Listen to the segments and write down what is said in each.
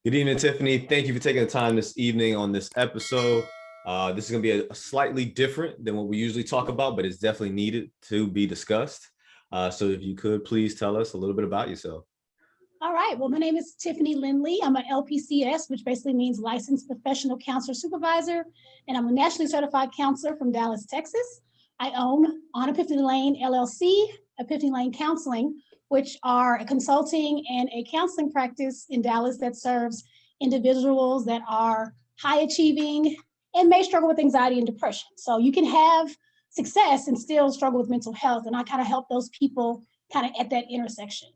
Good evening, Tiffany. Thank you for taking the time this evening on this episode. This is going to be a slightly different than what we usually talk about, but it's definitely needed to be discussed. So if you could please tell us a little bit about yourself. All right. Well, my name is Tiffany Lindley. I'm an LPCS, which basically means Licensed Professional Counselor Supervisor, and I'm a nationally certified counselor from Dallas, Texas. I own On Epiphany Lane LLC, Epiphany Lane Counseling, which are a consulting and a counseling practice in Dallas that serves individuals that are high achieving and may struggle with anxiety and depression. So you can have success and still struggle with mental health. And I kind of help those people kind of at that intersection.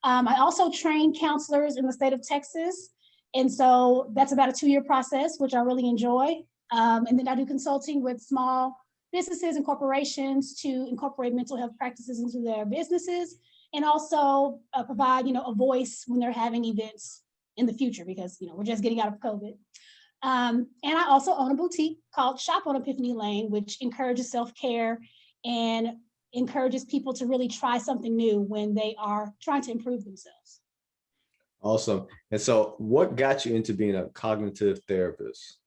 I also train counselors in the state of Texas. And so that's about a 2-year process, which I really enjoy. And then I do consulting with small businesses and corporations to incorporate mental health practices into their businesses, and also provide, a voice when they're having events in the future, because, we're just getting out of COVID. And I also own a boutique called Shop on Epiphany Lane, which encourages self-care and encourages people to really try something new when they are trying to improve themselves. Awesome. And so what got you into being a cognitive therapist?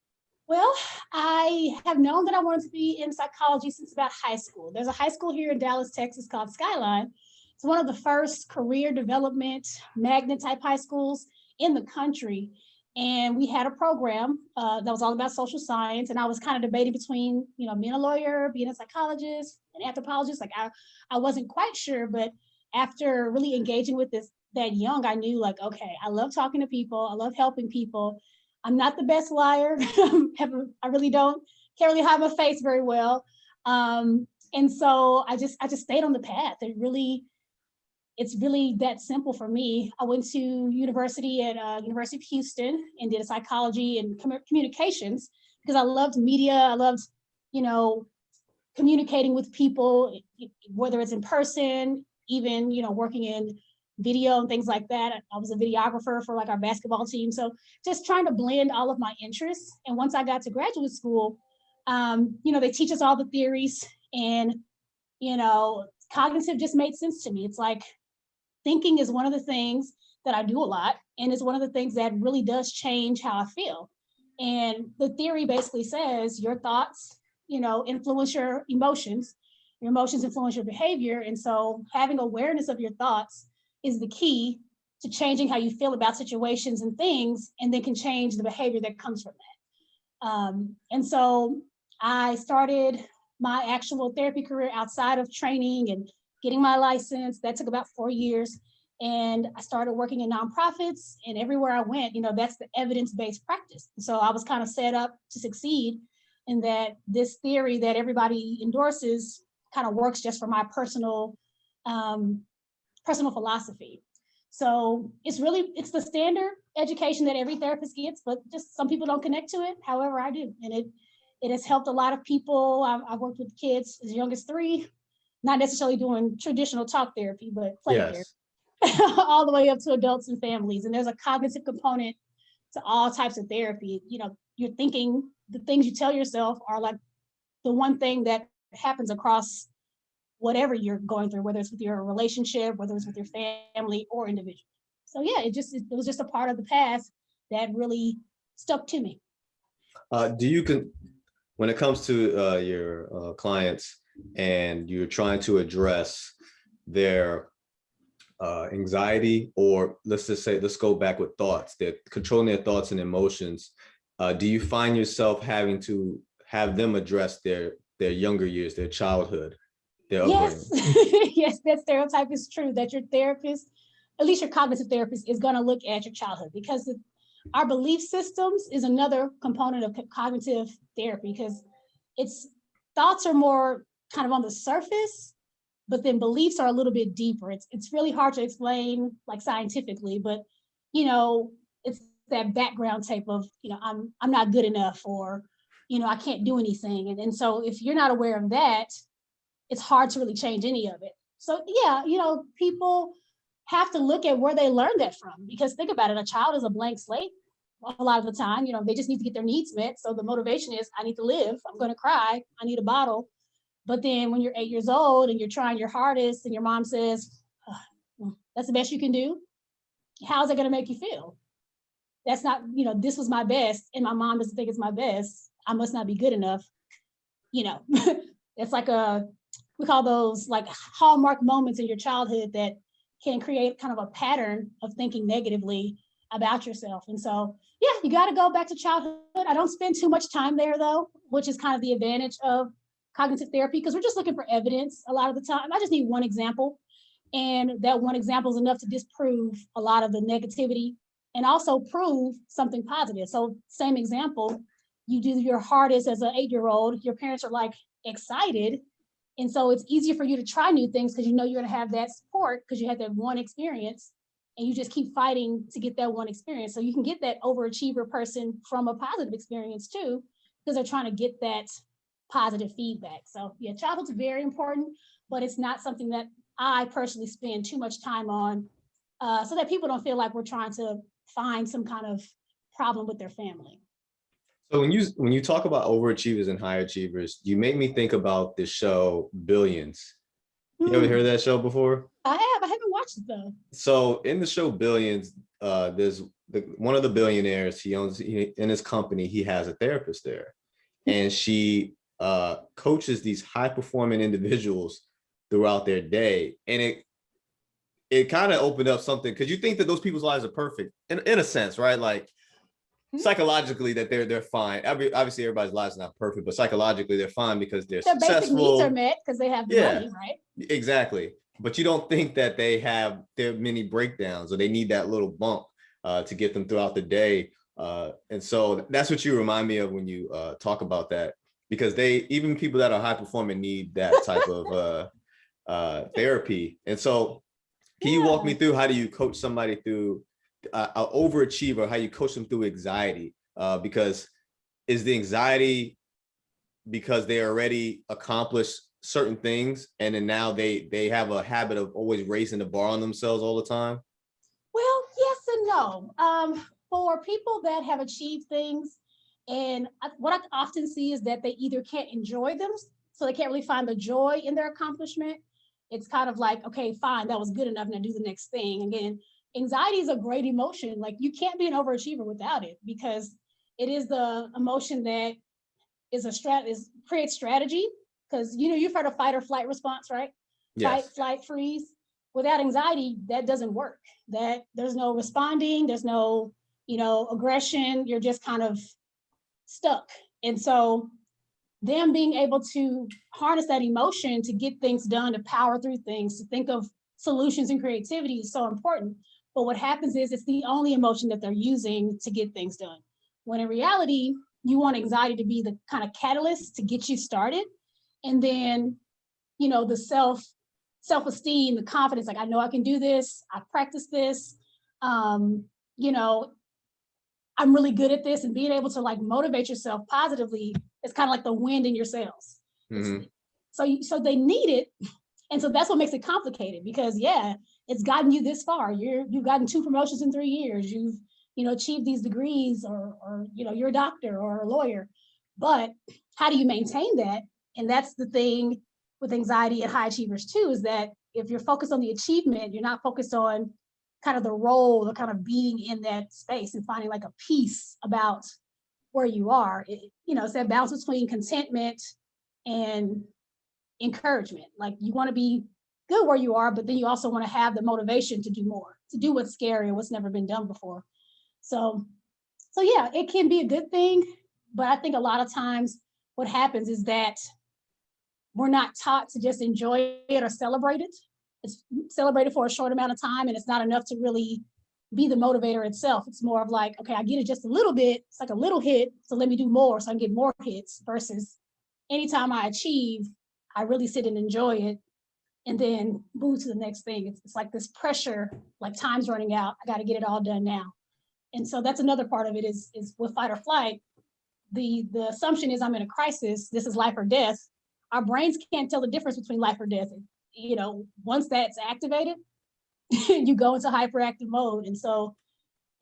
Well, I have known that I wanted to be in psychology since about high school. There's a high school here in Dallas, Texas called Skyline. It's one of the first career development magnet type high schools in the country. And we had a program that was all about social science. And I was kind of debating between, being a lawyer, being a psychologist, an anthropologist. Like I wasn't quite sure, but after really engaging with this that young, I knew okay, I love talking to people. I love helping people. I'm not the best liar. I really can't really hide my face very well. And so I just stayed on the path. It's really that simple for me. I went to university at University of Houston and did a psychology and communications because I loved media. I loved, communicating with people, whether it's in person, even, working in video and things like that. I was a videographer for our basketball team. So just trying to blend all of my interests. And once I got to graduate school, they teach us all the theories, and, cognitive just made sense to me. It's like thinking is one of the things that I do a lot. And it's one of the things that really does change how I feel. And the theory basically says your thoughts, influence your emotions influence your behavior. And so having awareness of your thoughts is the key to changing how you feel about situations and things, and then can change the behavior that comes from that. And so I started my actual therapy career outside of training and getting my license. That took about 4 years. And I started working in nonprofits, and everywhere I went, that's the evidence-based practice. So I was kind of set up to succeed in that this theory that everybody endorses kind of works just for my personal philosophy. So it's the standard education that every therapist gets, but just some people don't connect to it. However, I do. And it has helped a lot of people. I've worked with kids as young as 3, not necessarily doing traditional talk therapy, but play therapy, all the way up to adults and families. And there's a cognitive component to all types of therapy. You're thinking the things you tell yourself are like the one thing that happens across whatever you're going through, whether it's with your relationship, whether it's with your family or individual. So yeah, it was just a part of the path that really stuck to me. When it comes to your clients and you're trying to address their anxiety, or let's go back with thoughts, they're controlling their thoughts and emotions, do you find yourself having to have them address their younger years, their childhood? Yes, yes, that stereotype is true, that your therapist, at least your cognitive therapist, is going to look at your childhood, because our belief systems is another component of cognitive therapy, because thoughts are more kind of on the surface, but then beliefs are a little bit deeper. It's really hard to explain scientifically, but it's that background type of I'm not good enough, or I can't do anything, and so if you're not aware of that, it's hard to really change any of it. So yeah, people have to look at where they learned that from, because think about it, a child is a blank slate a lot of the time. They just need to get their needs met. So the motivation is, I need to live, I'm going to cry, I need a bottle. But then when you're 8 years old and you're trying your hardest and your mom says, that's the best you can do, how is that going to make you feel? that's not, this was my best, and my mom doesn't think it's my best, I must not be good enough. It's like we call those like hallmark moments in your childhood that can create kind of a pattern of thinking negatively about yourself. And so, yeah, you got to go back to childhood. I don't spend too much time there though, which is kind of the advantage of cognitive therapy, because we're just looking for evidence a lot of the time. I just need one example, and that one example is enough to disprove a lot of the negativity and also prove something positive. So same example, you do your hardest as an 8-year-old, your parents are like excited, and so it's easier for you to try new things because you're going to have that support because you had that one experience, and you just keep fighting to get that one experience. So you can get that overachiever person from a positive experience too, because they're trying to get that positive feedback. So yeah, childhood's very important, but it's not something that I personally spend too much time on, so that people don't feel like we're trying to find some kind of problem with their family. So when you talk about overachievers and high achievers, you make me think about the show Billions. You ever heard of that show before? I have. I haven't watched it though. So in the show Billions, there's one of the billionaires. In his company, he has a therapist there, and she coaches these high performing individuals throughout their day, and it kind of opened up something, because you think that those people's lives are perfect in a sense, right? Like psychologically that they're fine. Obviously everybody's lives are not perfect, but psychologically they're fine because they're Their successful. Basic needs are met because they have the money, right? Exactly. But you don't think that they have their many breakdowns, or they need that little bump to get them throughout the day. And so that's what you remind me of when you talk about that, because even people that are high performing need that type of therapy. And so can you walk me through, how do you coach somebody through an overachiever, how you coach them through anxiety? Because is the anxiety because they already accomplished certain things, and then now they have a habit of always raising the bar on themselves all the time? Well, yes and no. For people that have achieved things, and what I often see is that they either can't enjoy them, so they can't really find the joy in their accomplishment. It's kind of like, okay, fine, that was good enough, now do the next thing. Again, anxiety is a great emotion. Like, you can't be an overachiever without it, because it is the emotion that creates strategy. Because you've heard of fight or flight response, right? Yes. Fight, flight, freeze. Without anxiety, that doesn't work. That there's no responding, there's no aggression. You're just kind of stuck. And so them being able to harness that emotion to get things done, to power through things, to think of solutions and creativity is so important. But what happens is it's the only emotion that they're using to get things done. When in reality, you want anxiety to be the kind of catalyst to get you started. And then, the self-esteem, the confidence, like, I know I can do this. I practice this. I'm really good at this, and being able to like motivate yourself positively is kind of like the wind in your sails. Mm-hmm. So they need it. And so that's what makes it complicated, because it's gotten you this far. You've gotten 2 promotions in 3 years. You've, achieved these degrees, or you're a doctor or a lawyer, but how do you maintain that? And that's the thing with anxiety and high achievers too, is that if you're focused on the achievement, you're not focused on kind of the role, or kind of being in that space and finding like a peace about where you are. It's that balance between contentment and encouragement. Like, you want to be good where you are, but then you also want to have the motivation to do more, to do what's scary and what's never been done before. So yeah, it can be a good thing, but I think a lot of times what happens is that we're not taught to just enjoy it or celebrate it. It's celebrated for a short amount of time, and it's not enough to really be the motivator itself. It's more of like, okay, I get it just a little bit. It's like a little hit, so let me do more so I can get more hits, versus anytime I achieve, I really sit and enjoy it and then move to the next thing. It's like this pressure, like time's running out. I got to get it all done now. And so that's another part of it is with fight or flight. The assumption is I'm in a crisis. This is life or death. Our brains can't tell the difference between life or death. Once that's activated, you go into hyperactive mode. And so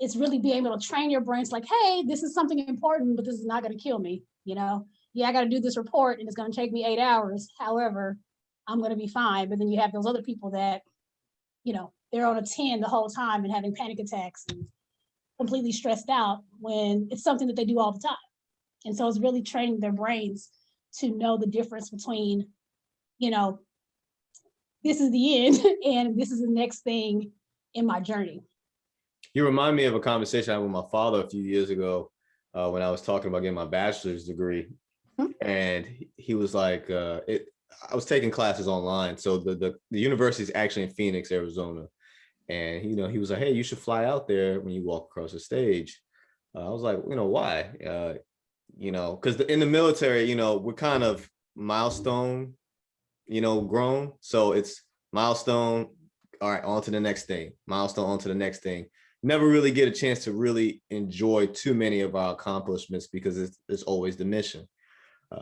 it's really being able to train your brains like, hey, this is something important, but this is not going to kill me. I got to do this report and it's going to take me 8 hours. However, I'm going to be fine. But then you have those other people that, they're on a 10 the whole time and having panic attacks. And completely stressed out when it's something that they do all the time. And so it's really training their brains to know the difference between, you know, this is the end and this is the next thing in my journey. You remind me of a conversation I had with my father a few years ago when I was talking about getting my bachelor's degree. And he was like, I was taking classes online. So the university is actually in Phoenix, Arizona. And, he was like, hey, you should fly out there when you walk across the stage. I was like, why? Because in the military, we're kind of milestone, grown. So it's milestone. All right, on to the next thing. Milestone, on to the next thing. Never really get a chance to really enjoy too many of our accomplishments because it's always the mission.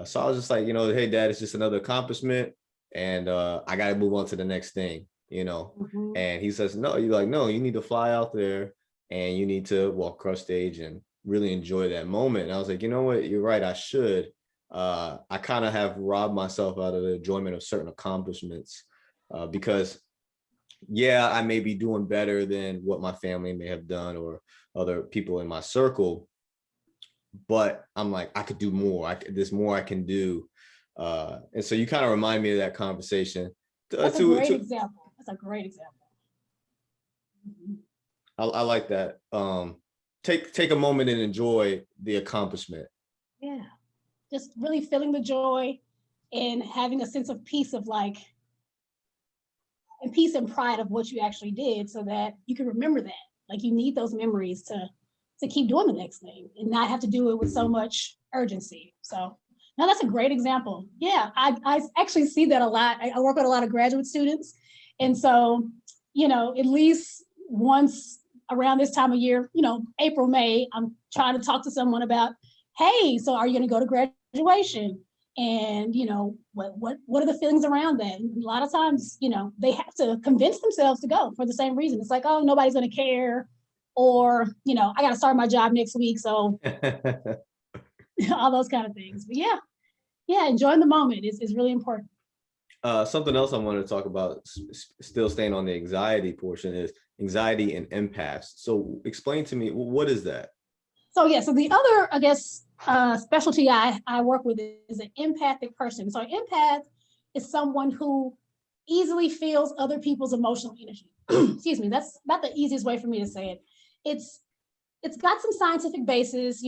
So I was just like, hey, Dad, it's just another accomplishment, and I got to move on to the next thing, And he says, no, you need to fly out there and you need to walk across stage and really enjoy that moment. And I was like, you know what, you're right, I should. I kind of have robbed myself out of the enjoyment of certain accomplishments because, yeah, I may be doing better than what my family may have done or other people in my circle. But I'm like, I could do more. There's more I can do. And so you kind of remind me of that conversation. That's a great example. That's a great example. I like that. Take a moment and enjoy the accomplishment. Yeah. Just really feeling the joy and having a sense of peace and peace and pride of what you actually did so that you can remember that. Like you need those memories to keep doing the next thing and not have to do it with so much urgency. So now that's a great example. Yeah, I actually see that a lot. I work with a lot of graduate students. And so, at least once around this time of year, April, May, I'm trying to talk to someone about, hey, so are you going to go to graduation? And, what are the feelings around that? And a lot of times, they have to convince themselves to go for the same reason. It's like, oh, nobody's going to care. Or, I got to start my job next week. So all those kind of things. But yeah, enjoying the moment is really important. Something else I wanted to talk about, still staying on the anxiety portion, is anxiety and empaths. So explain to me, what is that? So the other, I guess, specialty I work with is an empathic person. So an empath is someone who easily feels other people's emotional energy. Excuse me, that's about the easiest way for me to say it. It's got some scientific basis,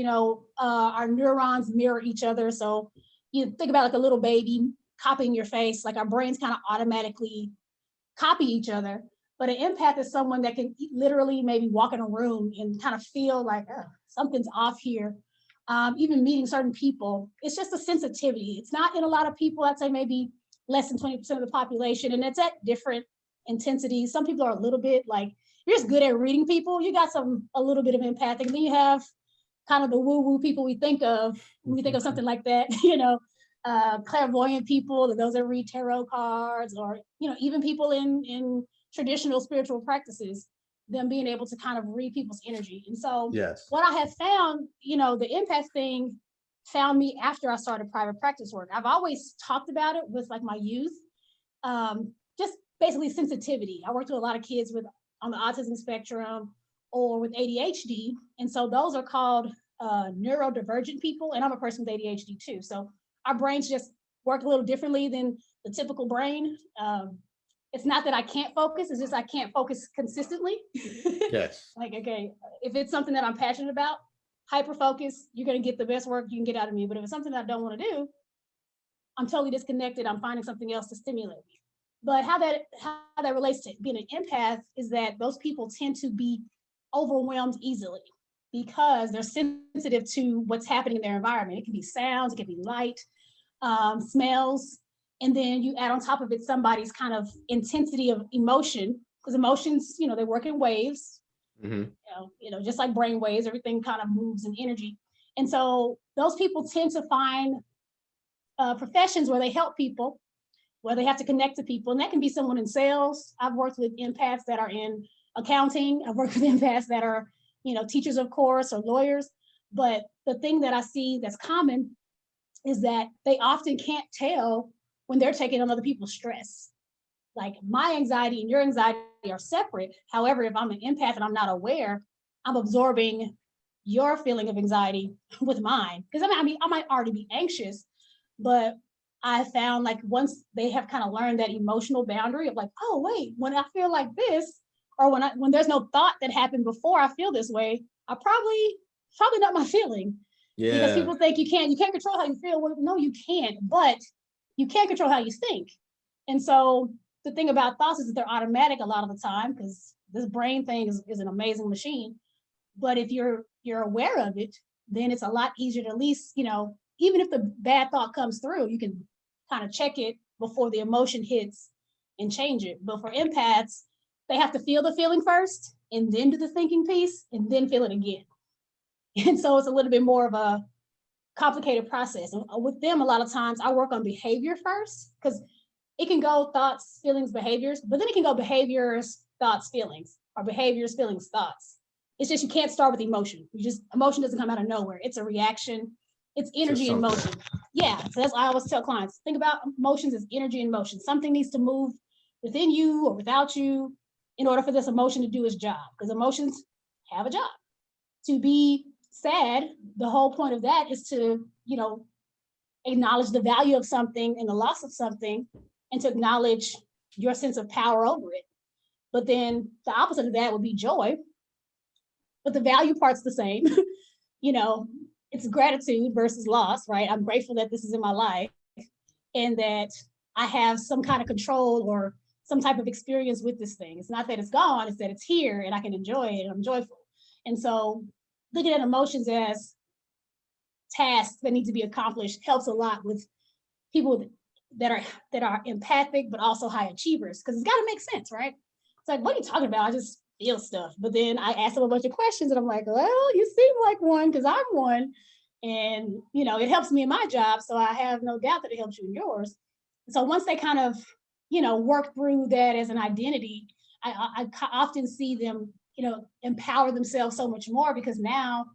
our neurons mirror each other. So you think about like a little baby copying your face, like our brains kind of automatically copy each other. But an empath is someone that can literally maybe walk in a room and kind of feel like, oh, something's off here. Even meeting certain people, it's just a sensitivity. It's not in a lot of people. I'd say maybe less than 20% of the population. And it's at different intensities. Some people are a little bit like, you're just good at reading people. You got a little bit of empathic. And then you have kind of the woo-woo people we think of when we think of something like that, clairvoyant people, those that read tarot cards, or, even people in traditional spiritual practices, them being able to kind of read people's energy. And so yes, what I have found, the empath thing found me after I started private practice work. I've always talked about it with like my youth, just basically sensitivity. I worked with a lot of kids on the autism spectrum or with ADHD. And so those are called neurodivergent people. And I'm a person with ADHD too. So our brains just work a little differently than the typical brain. It's not that I can't focus, it's just I can't focus consistently. Yes. Like, okay, if it's something that I'm passionate about, hyper focus, you're going to get the best work you can get out of me. But if it's something that I don't want to do, I'm totally disconnected. I'm finding something else to stimulate me. But how that relates to being an empath is that those people tend to be overwhelmed easily because they're sensitive to what's happening in their environment. It can be sounds, it can be light, smells, and then you add on top of it somebody's kind of intensity of emotion, because emotions, they work in waves. Mm-hmm. Just like brain waves, everything kind of moves in energy. And so those people tend to find professions where they help people, where they have to connect to people. And that can be someone in sales. I've worked with empaths that are in accounting. I've worked with empaths that are, teachers, of course, or lawyers. But the thing that I see that's common is that they often can't tell when they're taking on other people's stress. Like my anxiety and your anxiety are separate. However, if I'm an empath and I'm not aware, I'm absorbing your feeling of anxiety with mine. Because I might already be anxious, but I found like once they have kind of learned that emotional boundary of like, oh wait, when I feel like this, or when there's no thought that happened before I feel this way, I probably not my feeling. Because Yeah. people think you can't control how you feel. Well, no, you can't, but you can control how you think. And so the thing about thoughts is that they're automatic a lot of the time, because this brain thing is an amazing machine. But if you're aware of it, then it's a lot easier to at least, even if the bad thought comes through, you can kind of check it before the emotion hits and change it. But for empaths, they have to feel the feeling first and then do the thinking piece and then feel it again. And so it's a little bit more of a complicated process. And with them, a lot of times I work on behavior first, because it can go thoughts, feelings, behaviors, but then it can go behaviors, thoughts, feelings, or behaviors, feelings, thoughts. It's just you can't start with emotion. Emotion doesn't come out of nowhere. It's a reaction. It's energy and motion. Yeah. So that's why I always tell clients, think about emotions as energy and motion. Something needs to move within you or without you in order for this emotion to do its job, because emotions have a job. To be sad, the whole point of that is to, acknowledge the value of something and the loss of something, and to acknowledge your sense of power over it. But then the opposite of that would be joy. But the value part's the same. It's gratitude versus loss, right? I'm grateful that this is in my life and that I have some kind of control or some type of experience with this thing. It's not that it's gone, it's that it's here and I can enjoy it and I'm joyful. And so looking at emotions as tasks that need to be accomplished helps a lot with people that are empathic, but also high achievers, because it's got to make sense, right? It's like, what are you talking about? I just feel stuff. But then I ask them a bunch of questions and I'm like, well, you seem like one because I'm one. And, it helps me in my job. So I have no doubt that it helps you in yours. So once they kind of, work through that as an identity, I often see them, empower themselves so much more, because now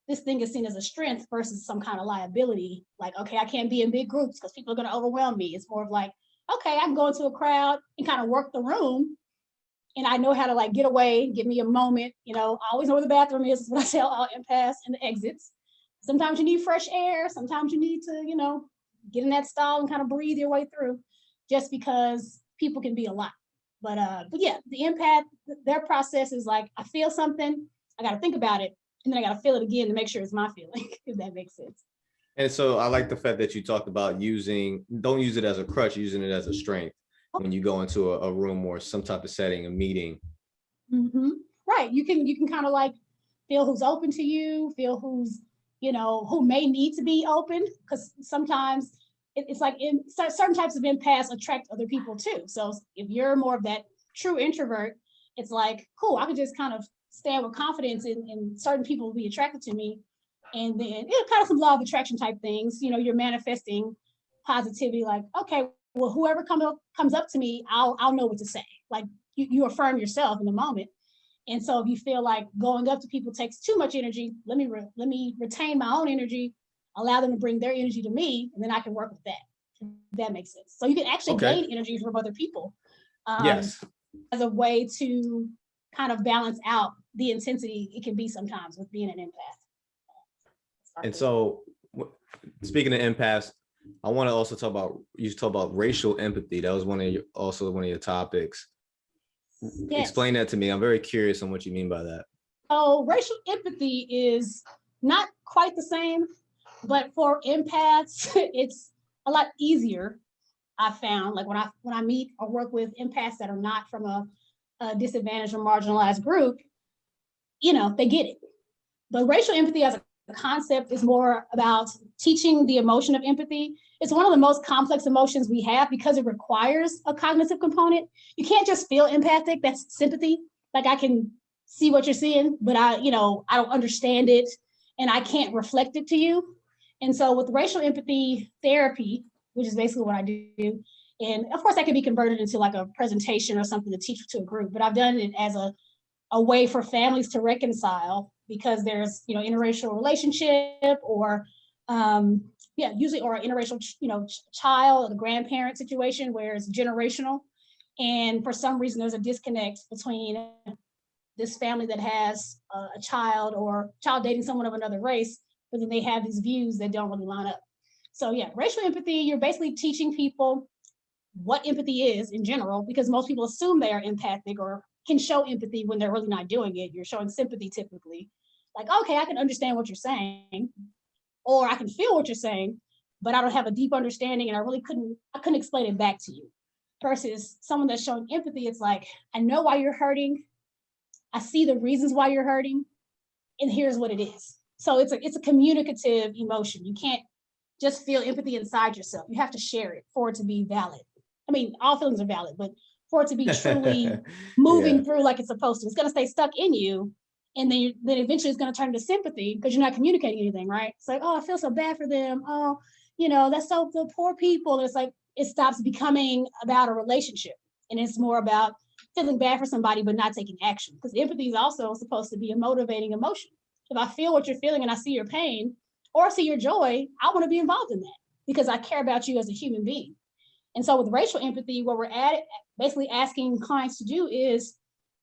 this thing is seen as a strength versus some kind of liability. Like, okay, I can't be in big groups because people are going to overwhelm me. It's more of like, okay, I can go into a crowd and kind of work the room. And I know how to like get away, give me a moment. I always know where the bathroom is what I tell all empaths, and the exits. Sometimes you need fresh air. Sometimes you need to, get in that stall and kind of breathe your way through, just because people can be a lot. But yeah, the empath, their process is like, I feel something, I got to think about it, and then I got to feel it again to make sure it's my feeling, if that makes sense. And so I like the fact that you talked about don't use it as a crutch, using it as a strength when you go into a room or some type of setting, a meeting. Mm-hmm. Right. You can kind of like feel who's open to you, feel who's, who may need to be open, because sometimes it's like certain types of empaths attract other people too. So if you're more of that true introvert, it's like, cool, I can just kind of stand with confidence and certain people will be attracted to me. And then kind of some law of attraction type things, you're manifesting positivity, like, okay, well, whoever comes up to me, I'll know what to say. Like you affirm yourself in the moment. And so if you feel like going up to people takes too much energy, let me retain my own energy, allow them to bring their energy to me, and then I can work with that. If that makes sense. So you can actually gain energy from other people. Yes. As a way to kind of balance out the intensity it can be sometimes with being an empath. And so speaking of empaths, I want to also talk about racial empathy. That was one of your topics. Yes. Explain that to me. I'm very curious on what you mean by that. So racial empathy is not quite the same, but for empaths, it's a lot easier. I found, like when I meet or work with empaths that are not from a disadvantaged or marginalized group, they get it. But racial empathy as a concept is more about teaching the emotion of empathy. It's one of the most complex emotions we have because it requires a cognitive component. You can't just feel empathic. That's sympathy. Like I can see what you're seeing, but I don't understand it and I can't reflect it to you. And so with racial empathy therapy, which is basically what I do, and of course that can be converted into like a presentation or something to teach to a group, but I've done it as a way for families to reconcile, because there's interracial relationship or usually, or an interracial child or the grandparent situation where it's generational, and for some reason there's a disconnect between this family that has a child or child dating someone of another race, but then they have these views that don't really line up. So yeah, racial empathy, you're basically teaching people what empathy is in general, because most people assume they are empathic or can show empathy when they're really not doing it. You're showing sympathy typically. Like, okay, I can understand what you're saying, or I can feel what you're saying, but I don't have a deep understanding and I couldn't explain it back to you. Versus someone that's showing empathy, it's like, I know why you're hurting. I see the reasons why you're hurting, and here's what it is. So it's a communicative emotion. You can't just feel empathy inside yourself. You have to share it for it to be valid. I mean, all feelings are valid, but for it to be truly moving through like it's supposed to, it's going to stay stuck in you. And then eventually it's going to turn to sympathy because you're not communicating anything, right? It's like, oh, I feel so bad for them. Oh, that's so the poor people. And it's like, it stops becoming about a relationship. And it's more about feeling bad for somebody, but not taking action. Because empathy is also supposed to be a motivating emotion. If I feel what you're feeling and I see your pain or see your joy, I want to be involved in that because I care about you as a human being. And so with racial empathy, what we're basically asking clients to do is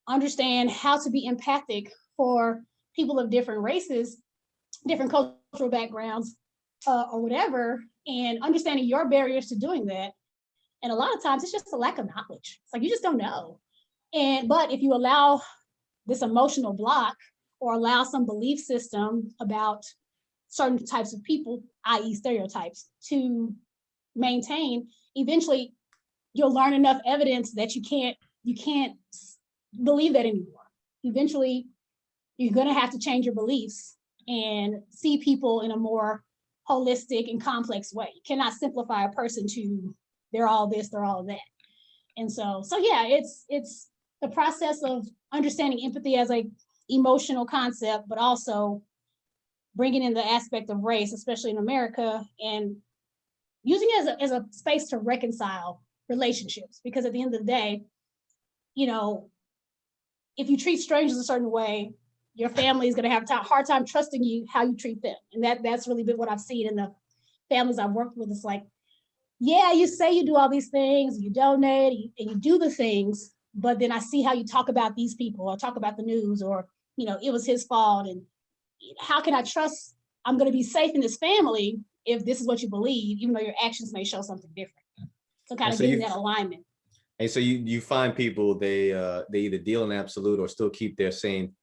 understand how to be empathic for people of different races, different cultural backgrounds, or whatever, and understanding your barriers to doing that. And a lot of times it's just a lack of knowledge. It's like you just don't know. But if you allow this emotional block or allow some belief system about certain types of people, i.e. stereotypes, to maintain, eventually you'll learn enough evidence that you can't believe that anymore. Eventually you're going to have to change your beliefs and see people in a more holistic and complex way. You cannot simplify a person to they're all this, they're all that. And so yeah, it's the process of understanding empathy as a emotional concept, but also bringing in the aspect of race, especially in America, and using it as a space to reconcile relationships. Because at the end of the day, if you treat strangers a certain way, your family is going to have a hard time trusting you how you treat them. And that's really been what I've seen in the families I've worked with. It's like, yeah, you say you do all these things, you donate, and you do the things, but then I see how you talk about these people or talk about the news or, it was his fault. And how can I trust I'm going to be safe in this family if this is what you believe, even though your actions may show something different? So kind of getting that alignment. And so you find people, they either deal in absolute or still keep their same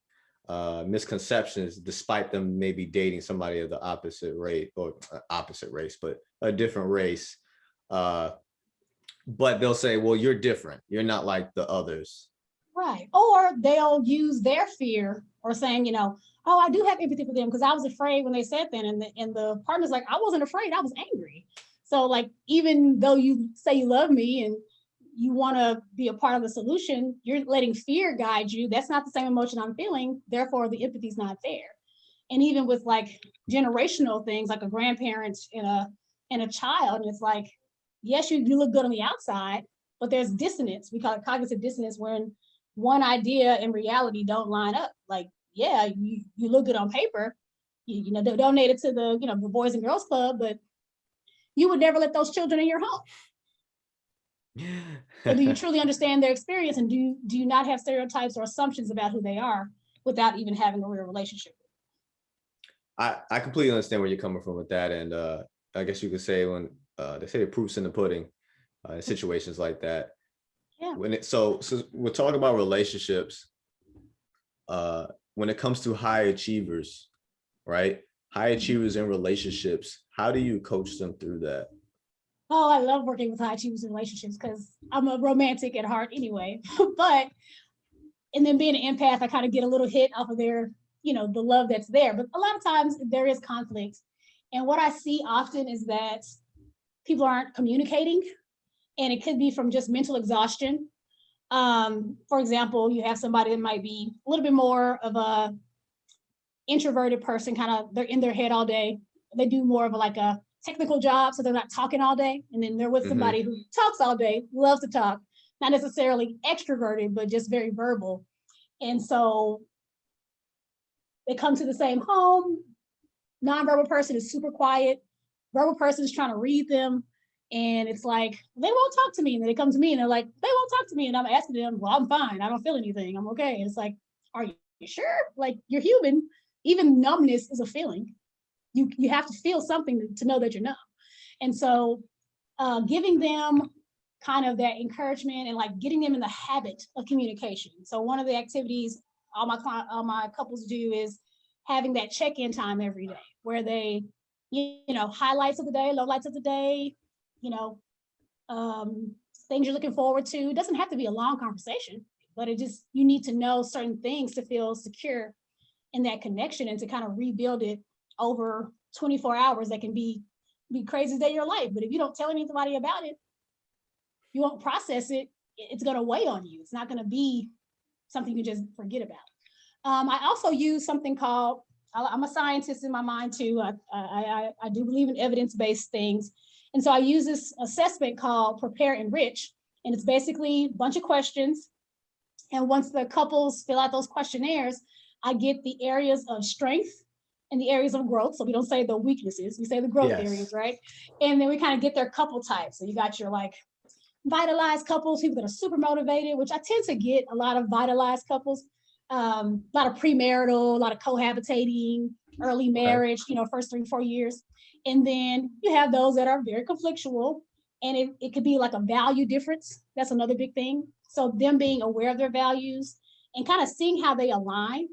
misconceptions, despite them maybe dating somebody of the opposite race, but a different race. But they'll say, well, you're different. You're not like the others. Right. Or they'll use their fear or saying, oh, I do have empathy for them because I was afraid when they said that. And the partner's like, I wasn't afraid. I was angry. So like, even though you say you love me and you want to be a part of the solution, you're letting fear guide you. That's not the same emotion I'm feeling. Therefore, the empathy's not there. And even with like generational things, like a grandparent and a child, and it's like, yes, you look good on the outside, but there's dissonance. We call it cognitive dissonance, when one idea and reality don't line up. Like, yeah, you look good on paper, you donated to the Boys and Girls Club, but you would never let those children in your home. So do you truly understand their experience, and do you not have stereotypes or assumptions about who they are without even having a real relationship? I completely understand where you're coming from with that. And I guess you could say when they say the proof's in the pudding in situations like that. Yeah. So we're talking about relationships. When it comes to high achievers, right? High achievers in relationships, how do you coach them through that? Oh, I love working with high achievers in relationships because I'm a romantic at heart anyway. And then being an empath, I kind of get a little hit off of their, the love that's there. But a lot of times there is conflict. And what I see often is that people aren't communicating, and it could be from just mental exhaustion. For example, you have somebody that might be a little bit more of a introverted person, they're in their head all day. They do more of a technical job, so they're not talking all day. And then they're with somebody who talks all day, loves to talk, not necessarily extroverted, but just very verbal. And so they come to the same home. Nonverbal person is super quiet. Verbal person is trying to read them. And it's like, they won't talk to me. And then they come to me and they're like, they won't talk to me. And I'm asking them, well, I'm fine. I don't feel anything. I'm okay. And it's like, Are you sure? Like, you're human. Even numbness is a feeling. You have to feel something to know that you're numb. And so giving them kind of that encouragement and like getting them in the habit of communication. So one of the activities all my couples do is having that check-in time every day where they, highlights of the day, lowlights of the day, you know, things you're looking forward to. It doesn't have to be a long conversation, but you need to know certain things to feel secure in that connection and to kind of rebuild it over 24 hours. That can be craziest day of your life. But if you don't tell anybody about it, you won't process it. It's going to weigh on you. It's not going to be something you just forget about. I also use something called, I'm a scientist in my mind too. I do believe in evidence-based things. And so I use this assessment called Prepare Enrich. And it's basically a bunch of questions. And once the couples fill out those questionnaires, I get the areas of strength and the areas of growth. So we don't say the weaknesses, we say the growth areas, right? And then we kind of get their couple types. So you got your like vitalized couples, people that are super motivated, which I tend to get a lot of vitalized couples, a lot of premarital, a lot of cohabitating, early marriage, first 3-4 years. And then you have those that are very conflictual, and it could be like a value difference. That's another big thing. So them being aware of their values and kind of seeing how they align.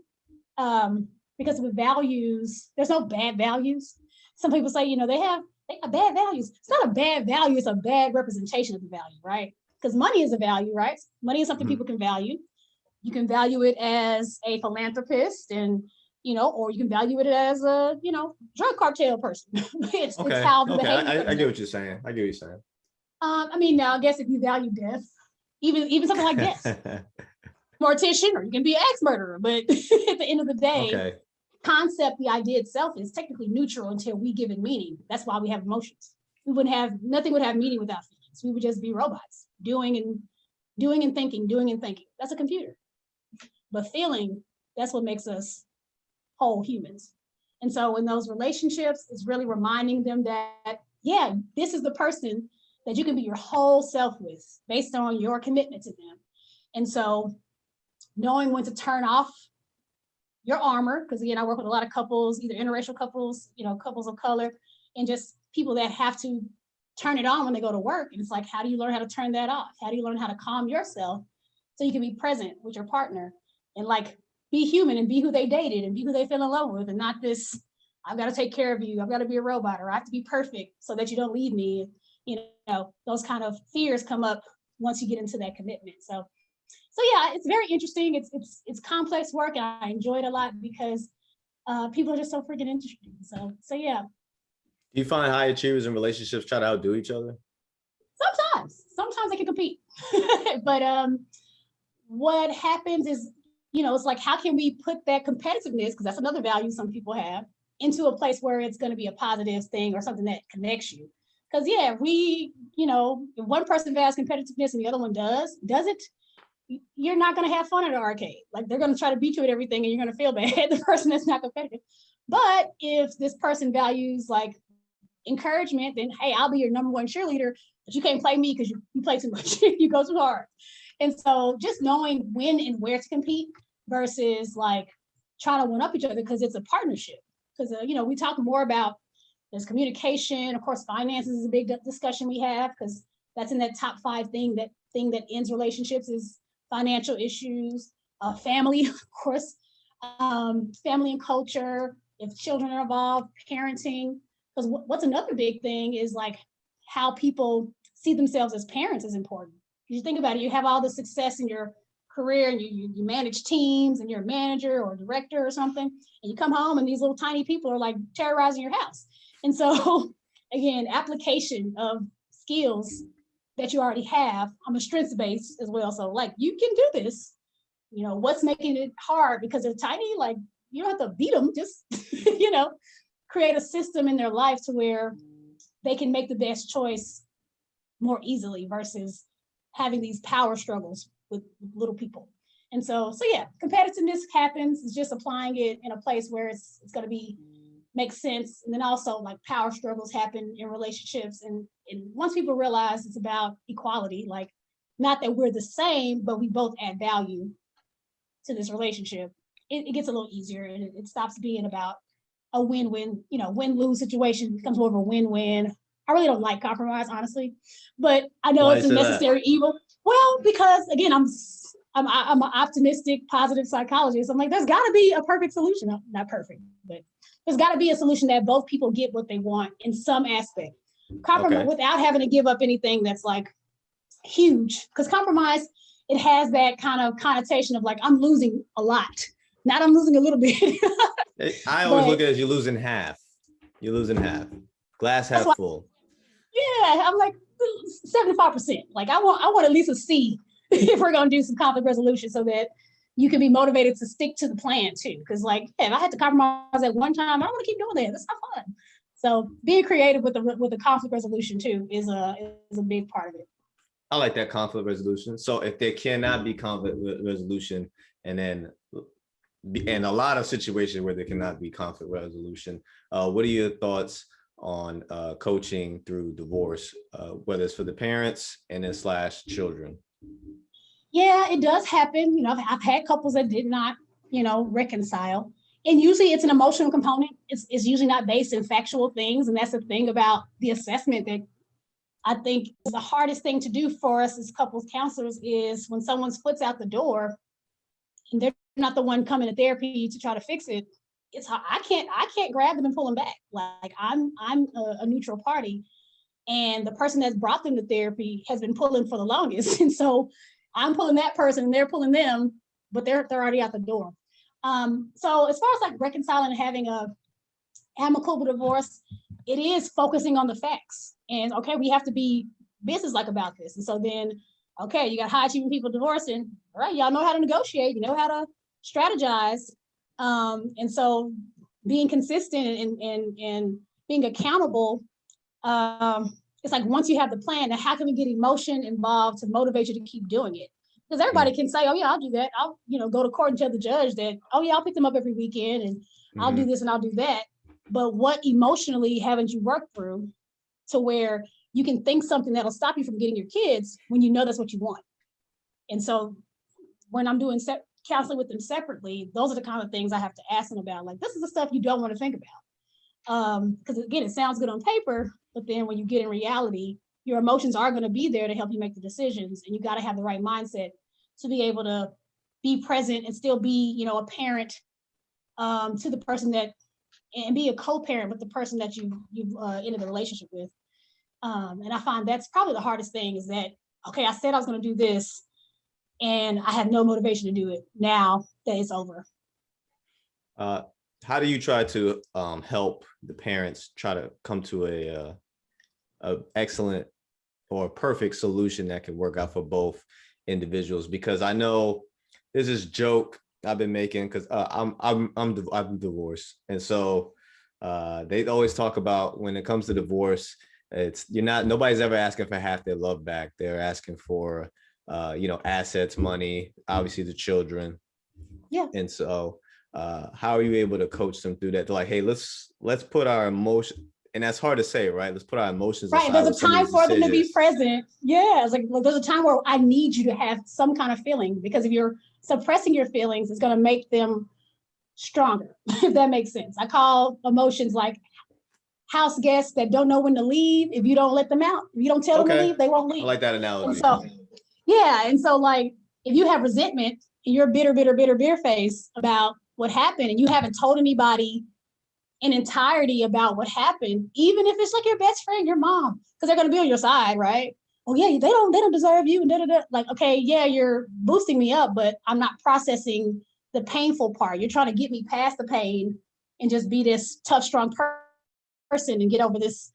Because with values, there's no bad values. Some people say, they have bad values. It's not a bad value, it's a bad representation of the value, right? Because money is a value, right? Money is something people can value. You can value it as a philanthropist and, or you can value it as a, drug cartel person. It's how the behavior. I get what you're saying. I get what you're saying. Now I guess if you value death, even something like death, mortician, or you can be an axe murderer, but at the end of the day, concept, the idea itself is technically neutral until we give it meaning. That's why we have emotions. Nothing would have meaning without feelings. We would just be robots doing and thinking. That's a computer. But feeling, that's what makes us whole humans. And so in those relationships, it's really reminding them that, this is the person that you can be your whole self with based on your commitment to them. And so knowing when to turn off your armor, because again, I work with a lot of couples, either interracial couples, couples of color, and just people that have to turn it on when they go to work. And it's like, how do you learn how to turn that off? How do you learn how to calm yourself so you can be present with your partner and like be human and be who they dated and be who they fell in love with, and not this, I've got to take care of you, I've got to be a robot, or I have to be perfect so that you don't leave me. Those kind of fears come up once you get into that commitment. So yeah, it's very interesting. It's complex work, and I enjoy it a lot because people are just so freaking interesting. So yeah. Do you find high achievers in relationships try to outdo each other? Sometimes they can compete, but what happens is, it's like, how can we put that competitiveness, because that's another value some people have, into a place where it's going to be a positive thing or something that connects you. Because if one person values competitiveness and the other one does it, you're not going to have fun at an arcade. Like, they're going to try to beat you at everything and you're going to feel bad, the person that's not competitive. But if this person values like encouragement, then hey, I'll be your number one cheerleader, but you can't play me because you play too much, you go too hard. And so just knowing when and where to compete versus like trying to one up each other, because it's a partnership. Because we talk more about, there's communication, of course, finances is a big discussion we have, because that's in that top 5 thing that ends relationships is financial issues, family, of course, family and culture, if children are involved, parenting. Because what's another big thing is like how people see themselves as parents is important. Because you think about it, you have all the success in your career and you manage teams and you're a manager or a director or something, and you come home and these little tiny people are like terrorizing your house. And so again, application of skills that you already have. I'm a strengths based as well. So like, you can do this, what's making it hard because they're tiny? Like, you don't have to beat them, just, create a system in their life to where they can make the best choice more easily versus having these power struggles with little people. And so yeah, competitiveness happens. It's just applying it in a place where it's going to make sense. And then also like power struggles happen in relationships. And once people realize it's about equality, like not that we're the same, but we both add value to this relationship, it gets a little easier, and it stops being about a win-win, win-lose situation. It becomes more of a win-win. I really don't like compromise, honestly, but I know Why it's a is that? necessary evil. Well, because again, I'm an optimistic, positive psychologist. I'm like, there's got to be a perfect solution. No, not perfect, but there's got to be a solution that both people get what they want in some aspect. Compromise without having to give up anything that's like huge. Because compromise, it has that kind of connotation of like, I'm losing a lot, not I'm losing a little bit. I always look at it as you're losing half. You're losing half. Glass half full. Yeah, I'm like 75%. Like I want at least a C if we're gonna do some conflict resolution, so that you can be motivated to stick to the plan too. Because like, if I had to compromise at one time, I don't want to keep doing that. That's not fun. So being creative with the conflict resolution too is a big part of it. I like that, conflict resolution. So if there cannot be conflict resolution, and a lot of situations where there cannot be conflict resolution, what are your thoughts on coaching through divorce, whether it's for the parents and then / children? Yeah, it does happen. I've had couples that did not, reconcile. And usually it's an emotional component. It's usually not based in factual things. And that's the thing about the assessment that I think is the hardest thing to do for us as couples counselors, is when someone's foot's out the door and they're not the one coming to therapy to try to fix it. It's hard. I can't grab them and pull them back. Like I'm a neutral party, and the person that's brought them to therapy has been pulling for the longest. And so I'm pulling that person and they're pulling them, but they're already out the door. So as far as like reconciling and having a amicable divorce, it is focusing on the facts. And okay, we have to be businesslike about this. And so then, okay, you got high achieving people divorcing. All right, y'all know how to negotiate. You know how to strategize. And so being consistent and being accountable. It's like, once you have the plan, now how can we get emotion involved to motivate you to keep doing it? Because everybody can say, oh yeah, I'll do that. I'll, go to court and tell the judge that, oh yeah, I'll pick them up every weekend and I'll do this and I'll do that. But what emotionally haven't you worked through to where you can think something that'll stop you from getting your kids when you know that's what you want? And so when I'm doing counseling with them separately, those are the kind of things I have to ask them about. Like, this is the stuff you don't want to think about. Because again, it sounds good on paper, but then when you get in reality, your emotions are going to be there to help you make the decisions, and you got to have the right mindset to be able to be present and still be, a parent to the person that, and be a co-parent with the person that you've ended the relationship with. And I find that's probably the hardest thing, is that, okay, I said I was going to do this, and I have no motivation to do it now that it's over. How do you try to help the parents try to come to a excellent or perfect solution that can work out for both individuals? Because I know there's this joke I've been making, because I'm divorced, and so they always talk about, when it comes to divorce, nobody's ever asking for half their love back. They're asking for assets, money, obviously the children. Yeah. And so how are you able to coach them through that? They're like, hey, let's put our emotion, and that's hard to say, right? Let's put our emotions aside. Right. There's a time for them to be present. Yeah. It's like, there's a time where I need you to have some kind of feeling, because if you're suppressing your feelings, it's going to make them stronger, if that makes sense. I call emotions like house guests that don't know when to leave. If you don't let them out, if you don't tell them to leave, they won't leave. I like that analogy. And so, yeah. And so, like, if you have resentment and you're bitter face about what happened, and you haven't told anybody in entirety about what happened, even if it's like your best friend, your mom, because they're going to be on your side, right? Oh yeah, they don't deserve you, and da. Like, okay, yeah, you're boosting me up, but I'm not processing the painful part. You're trying to get me past the pain and just be this tough, strong person and get over this,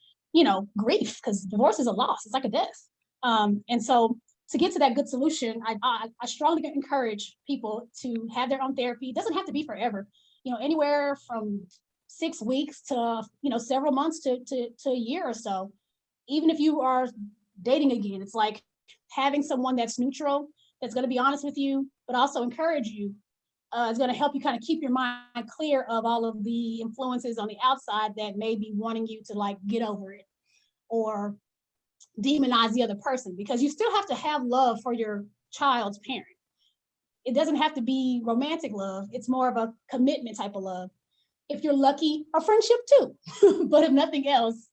grief, because divorce is a loss. It's like a death. And so to get to that good solution, I strongly encourage people to have their own therapy. It doesn't have to be forever, anywhere from 6 weeks to, several months to a year or so. Even if you are dating again, it's like having someone that's neutral, that's going to be honest with you, but also encourage you. Is going to help you kind of keep your mind clear of all of the influences on the outside that may be wanting you to like get over it or demonize the other person, because you still have to have love for your child's parent. it doesn't have to be romantic love. It's more of a commitment type of love. If you're lucky, a friendship too. But if nothing else,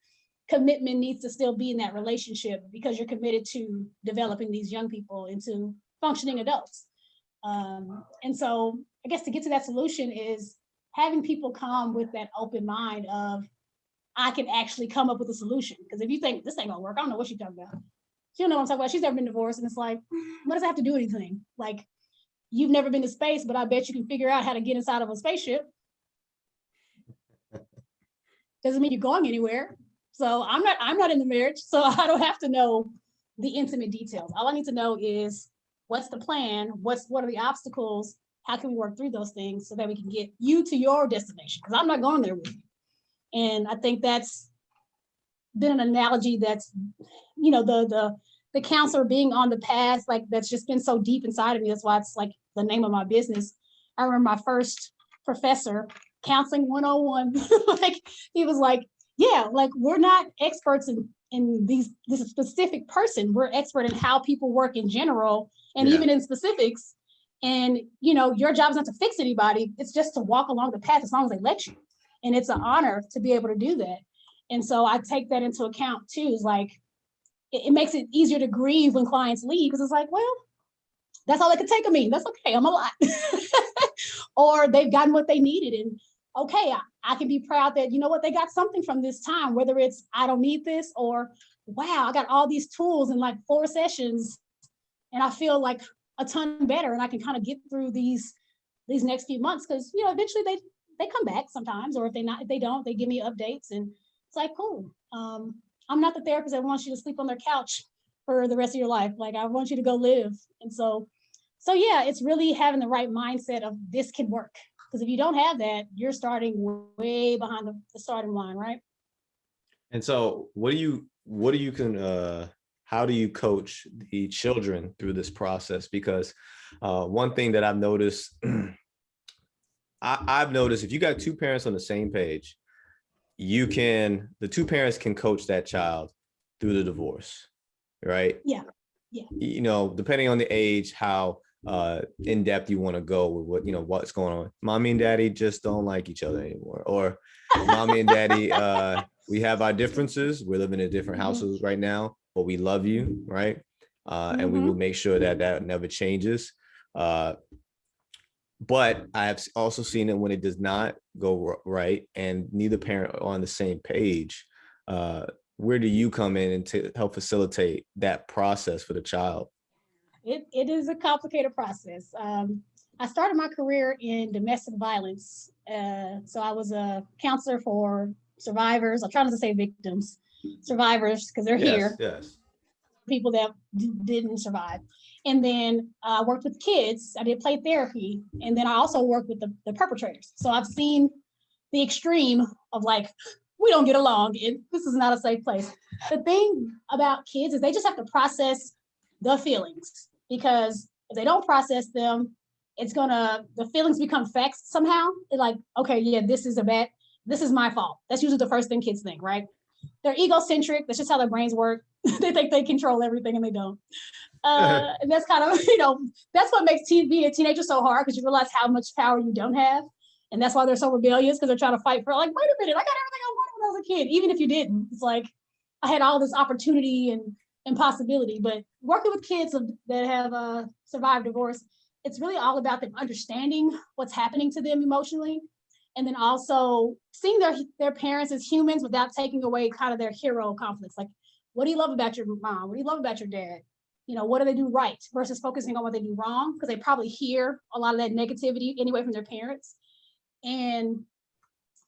commitment needs to still be in that relationship because you're committed to developing these young people into functioning adults. And so I guess to get to that solution is having people come with that open mind of, I can actually come up with a solution. Because if you think this ain't gonna work, I don't know what she's talking about. She don't know what I'm talking about. She's never been divorced. And it's like, what does that have to do with anything? Like, you've never been to space, but I bet you can figure out how to get inside of a spaceship. Doesn't mean you're going anywhere. So I'm not in the marriage, so I don't have to know the intimate details. All I need to know is what's the plan, what are the obstacles, how can we work through those things so that we can get you to your destination? Because I'm not going there with you. And I think that's been an analogy that's, you know, the counselor being on the path, like that's just been so deep inside of me. That's why it's like the name of my business. I remember my first professor, counseling 101, like he was like, yeah, like we're not experts in this specific person. We're expert in how people work in general and even in specifics. And, you know, your job is not to fix anybody. It's just to walk along the path as long as they let you. And it's an honor to be able to do that. And so I take that into account too. Is like, it makes it easier to grieve when clients leave because it's like, well, that's all they could take of me. That's okay. I'm a lot. Or they've gotten what they needed. And okay, I can be proud that, you know what, they got something from this time, whether it's, I don't need this, or wow, I got all these tools in like 4 sessions and I feel like a ton better and I can kind of get through these next few months. Cause you know, eventually they come back sometimes, or if they don't, they give me updates and it's like, cool. I'm not the therapist that wants you to sleep on their couch for the rest of your life. Like I want you to go live. And so yeah, it's really having the right mindset of this can work. Because if you don't have that, you're starting way behind the starting line, right? And so how do you coach the children through this process? Because one thing that I've noticed, I've noticed if you got 2 parents on the same page, the 2 parents can coach that child through the divorce, right? Yeah. You know, depending on the age, how in depth you want to go with what's going on. Mommy and daddy just don't like each other anymore, or mommy and daddy, we have our differences. We're living in different houses right now, but we love you, right? And we will make sure that never changes. But I have also seen it when it does not go right and neither parent are on the same page. Where do you come in and to help facilitate that process for the child? It is a complicated process. I started my career in domestic violence. So I was a counselor for survivors. I'm trying not to say victims, survivors, because they're here. Yes. People that didn't survive. And then I worked with kids. I did play therapy. And then I also worked with the perpetrators. So I've seen the extreme of like, we don't get along and this is not a safe place. The thing about kids is they just have to process the feelings, because if they don't process them, the feelings become facts somehow. They're like, okay, yeah, this is my fault. That's usually the first thing kids think, right? They're egocentric. That's just how their brains work. They think they control everything and they don't. And that's kind of, that's what makes being a teenager so hard, because you realize how much power you don't have. And that's why they're so rebellious, because they're trying to fight for, like, wait a minute, I got everything I wanted when I was a kid, even if you didn't. It's like, I had all this opportunity and possibility. But working with kids that have survived divorce, it's really all about them understanding what's happening to them emotionally. And then also seeing their parents as humans without taking away kind of their hero conflicts. Like, what do you love about your mom? What do you love about your dad? What do they do right versus focusing on what they do wrong? Because they probably hear a lot of that negativity anyway from their parents. And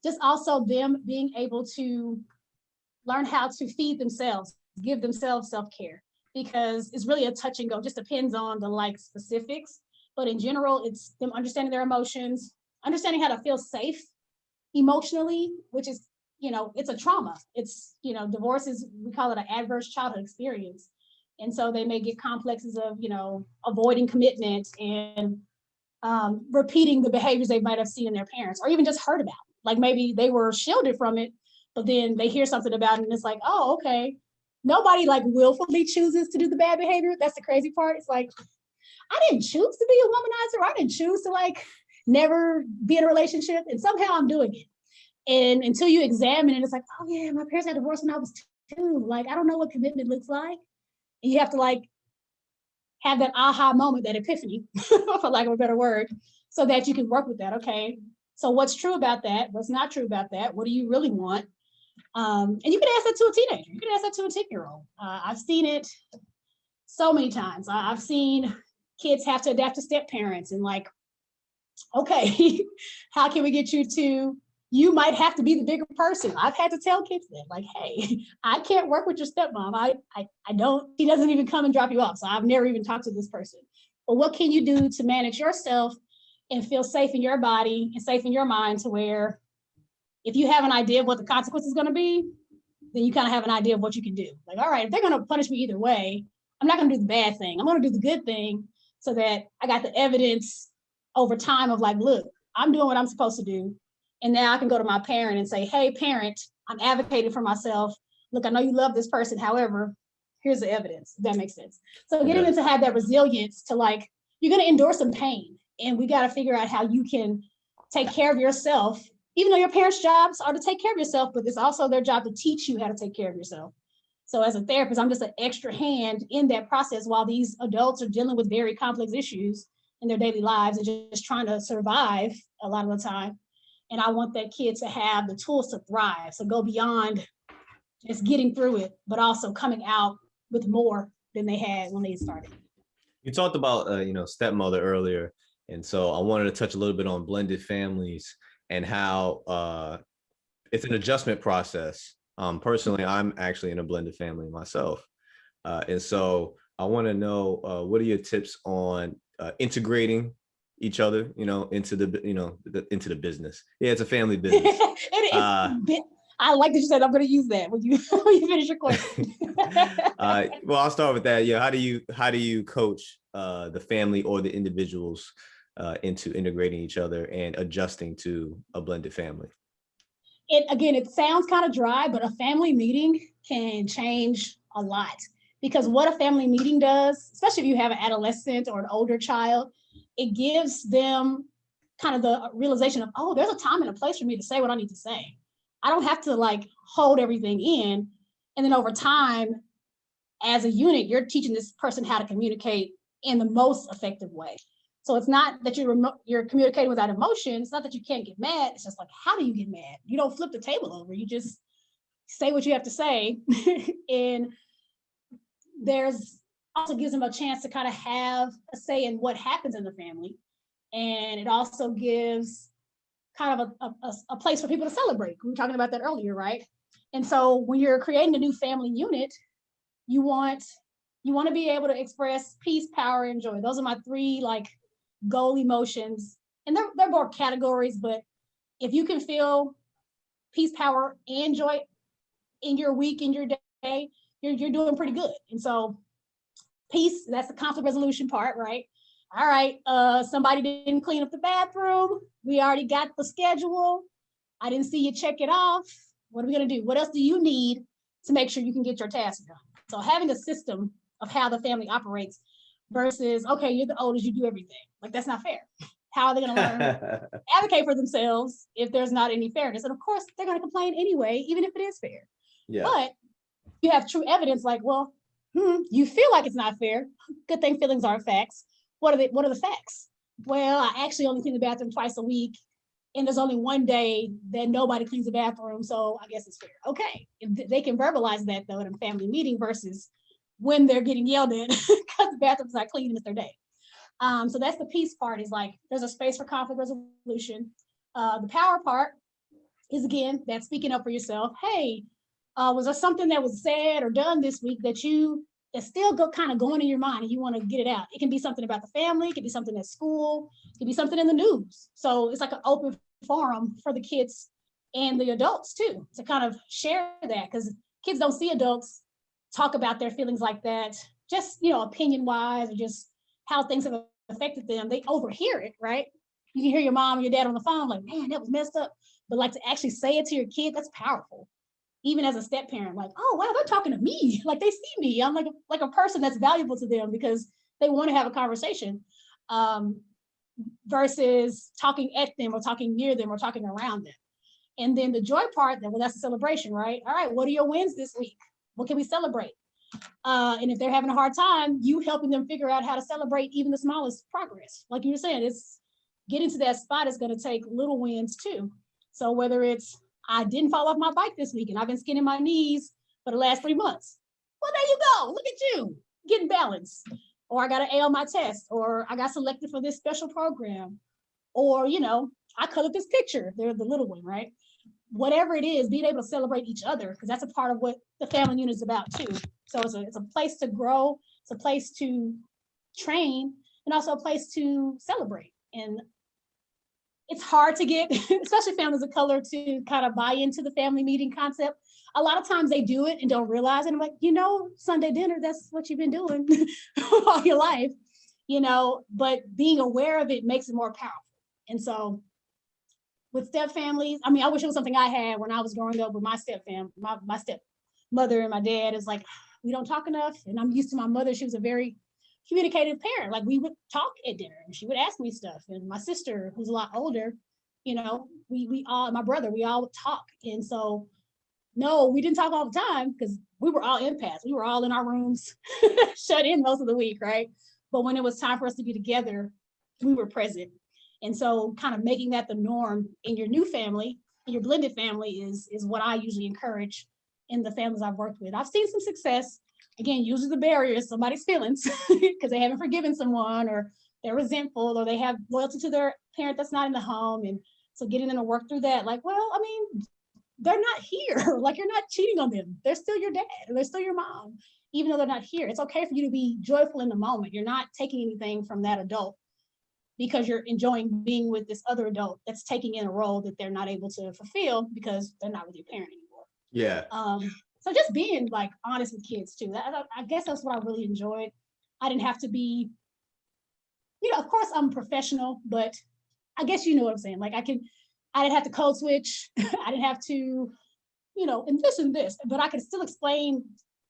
just also them being able to learn how to feed themselves, give themselves self-care, because it's really a touch and go. It just depends on the specifics. But in general, it's them understanding their emotions, understanding how to feel safe emotionally, which is, it's a trauma. It's, divorce is, we call it an adverse childhood experience. And so they may get complexes of, avoiding commitment and repeating the behaviors they might have seen in their parents, or even just heard about. Like maybe they were shielded from it, but then they hear something about it and it's like, oh, okay. Nobody willfully chooses to do the bad behavior. That's the crazy part. It's like, I didn't choose to be a womanizer. I didn't choose to like never be in a relationship, and somehow I'm doing it. And until you examine it, it's like, oh yeah, my parents got divorced when I was 2. Like, I don't know what commitment looks like. And you have to like have that aha moment, that epiphany, for lack of a better word, so that you can work with that. Okay, so what's true about that? What's not true about that? What do you really want? And you can ask that to a teenager. You can ask that to a 10-year-old. I've seen it so many times. I've seen kids have to adapt to step parents and like, okay, how can we get you to, you might have to be the bigger person. I've had to tell kids that, like, hey, I can't work with your stepmom. I don't, she doesn't even come and drop you off. So I've never even talked to this person. But what can you do to manage yourself and feel safe in your body and safe in your mind, to where if you have an idea of what the consequence is going to be, then you kind of have an idea of what you can do. Like, all right, if they're going to punish me either way, I'm not going to do the bad thing. I'm going to do the good thing, so that I got the evidence over time of like, look, I'm doing what I'm supposed to do. And now I can go to my parent and say, hey, parent, I'm advocating for myself. Look, I know you love this person. However, here's the evidence. If that makes sense. So getting them to have that resilience to like, you're going to endure some pain. And we got to figure out how you can take care of yourself, even though your parents' jobs are to take care of yourself, but it's also their job to teach you how to take care of yourself. So as a therapist, I'm just an extra hand in that process while these adults are dealing with very complex issues in their daily lives and just trying to survive a lot of the time. And I want that kid to have the tools to thrive. So go beyond just getting through it, but also coming out with more than they had when they started. You talked about, stepmother earlier. And so I wanted to touch a little bit on blended families and how it's an adjustment process. Personally, I'm actually in a blended family myself. And so I want to know, what are your tips on integrating each other, into the business? Yeah, it's a family business. I like that you said I'm going to use that when you finish your question. Well, I'll start with that. Yeah, how do you coach the family or the individuals into integrating each other and adjusting to a blended family? It sounds kind of dry, but a family meeting can change a lot, because what a family meeting does, especially if you have an adolescent or an older child, it gives them kind of the realization of, oh, there's a time and a place for me to say what I need to say. I don't have to like hold everything in. And then over time, as a unit, you're teaching this person how to communicate in the most effective way. So it's not that you're communicating without emotion. It's not that you can't get mad. It's just like, how do you get mad? You don't flip the table over. You just say what you have to say. And there's also gives them a chance to kind of have a say in what happens in the family. And it also gives kind of a place for people to celebrate. We were talking about that earlier, right? And so when you're creating a new family unit, you want to be able to express peace, power, and joy. Those are my 3 like goal emotions. And they're more categories, but if you can feel peace, power, and joy in your week, in your day, you're doing pretty good. And so peace, that's the conflict resolution part, right? All right, somebody didn't clean up the bathroom. We already got the schedule. I didn't see you check it off. What are we gonna do? What else do you need to make sure you can get your task done? So having a system of how the family operates versus, okay, you're the oldest, you do everything. Like, that's not fair. How are they gonna learn advocate for themselves if there's not any fairness? And of course, they're gonna complain anyway, even if it is fair. Yeah. But you have true evidence like, well, you feel like it's not fair. Good thing feelings aren't facts. What are the facts? Well, I actually only clean the bathroom twice a week, and there's only one day that nobody cleans the bathroom, so I guess it's fair. Okay, if they can verbalize that though in a family meeting versus when they're getting yelled at because the bathroom's not clean and it's their day. So that's the peace part, is like there's a space for conflict resolution. The power part is, again, that speaking up for yourself. Hey, was there something that was said or done this week that's still kind of going in your mind and you want to get it out? It can be something about the family, it can be something at school, it can be something in the news. So it's like an open forum for the kids and the adults too, to kind of share that, because kids don't see adults talk about their feelings like that, just, opinion wise, or just how things have affected them. They overhear it, right? You can hear your mom or your dad on the phone like, man, that was messed up. But like to actually say it to your kid, that's powerful. Even as a step parent, like, oh wow, they're talking to me, like they see me. I'm like a person that's valuable to them because they want to have a conversation, versus talking at them or talking near them or talking around them. And then the joy part, well, that's a celebration, right? All right, what are your wins this week? What can we celebrate? And if they're having a hard time, you helping them figure out how to celebrate even the smallest progress. Like you were saying, it's getting to that spot is going to take little wins too. So whether it's, I didn't fall off my bike this week and I've been skinning my knees for the last 3 months. Well, there you go. Look at you getting balanced. Or I got an A on my test, or I got selected for this special program. Or, I colored this picture. They're the little one, right? Whatever it is, being able to celebrate each other, because that's a part of what the family unit is about too. So it's a place to grow, it's a place to train, and also a place to celebrate. And it's hard to get, especially families of color, to kind of buy into the family meeting concept. A lot of times they do it and don't realize it. I'm like, Sunday dinner, that's what you've been doing all your life, but being aware of it makes it more powerful. And so with step families, I wish it was something I had when I was growing up with my step family, my stepmother and my dad. Is like, we don't talk enough. And I'm used to my mother. She was a very communicative parent. Like, we would talk at dinner and she would ask me stuff. And my sister, who's a lot older, we all, my brother, we all would talk. And so, no, we didn't talk all the time because we were all empaths. We were all in our rooms, shut in most of the week, right? But when it was time for us to be together, we were present. And so kind of making that the norm in your new family, in your blended family is what I usually encourage in the families I've worked with. I've seen some success. Again, usually the barrier is somebody's feelings because they haven't forgiven someone, or they're resentful, or they have loyalty to their parent that's not in the home. And so getting them to work through that, like, well, they're not here. Like, you're not cheating on them. They're still your dad, or they're still your mom, even though they're not here. It's okay for you to be joyful in the moment. You're not taking anything from that adult because you're enjoying being with this other adult that's taking in a role that they're not able to fulfill because they're not with your parent anymore. Yeah. So just being like honest with kids too. I guess that's what I really enjoyed. I didn't have to be, of course I'm professional, but I guess you know what I'm saying. Like, I didn't have to code switch. I didn't have to, and this, but I could still explain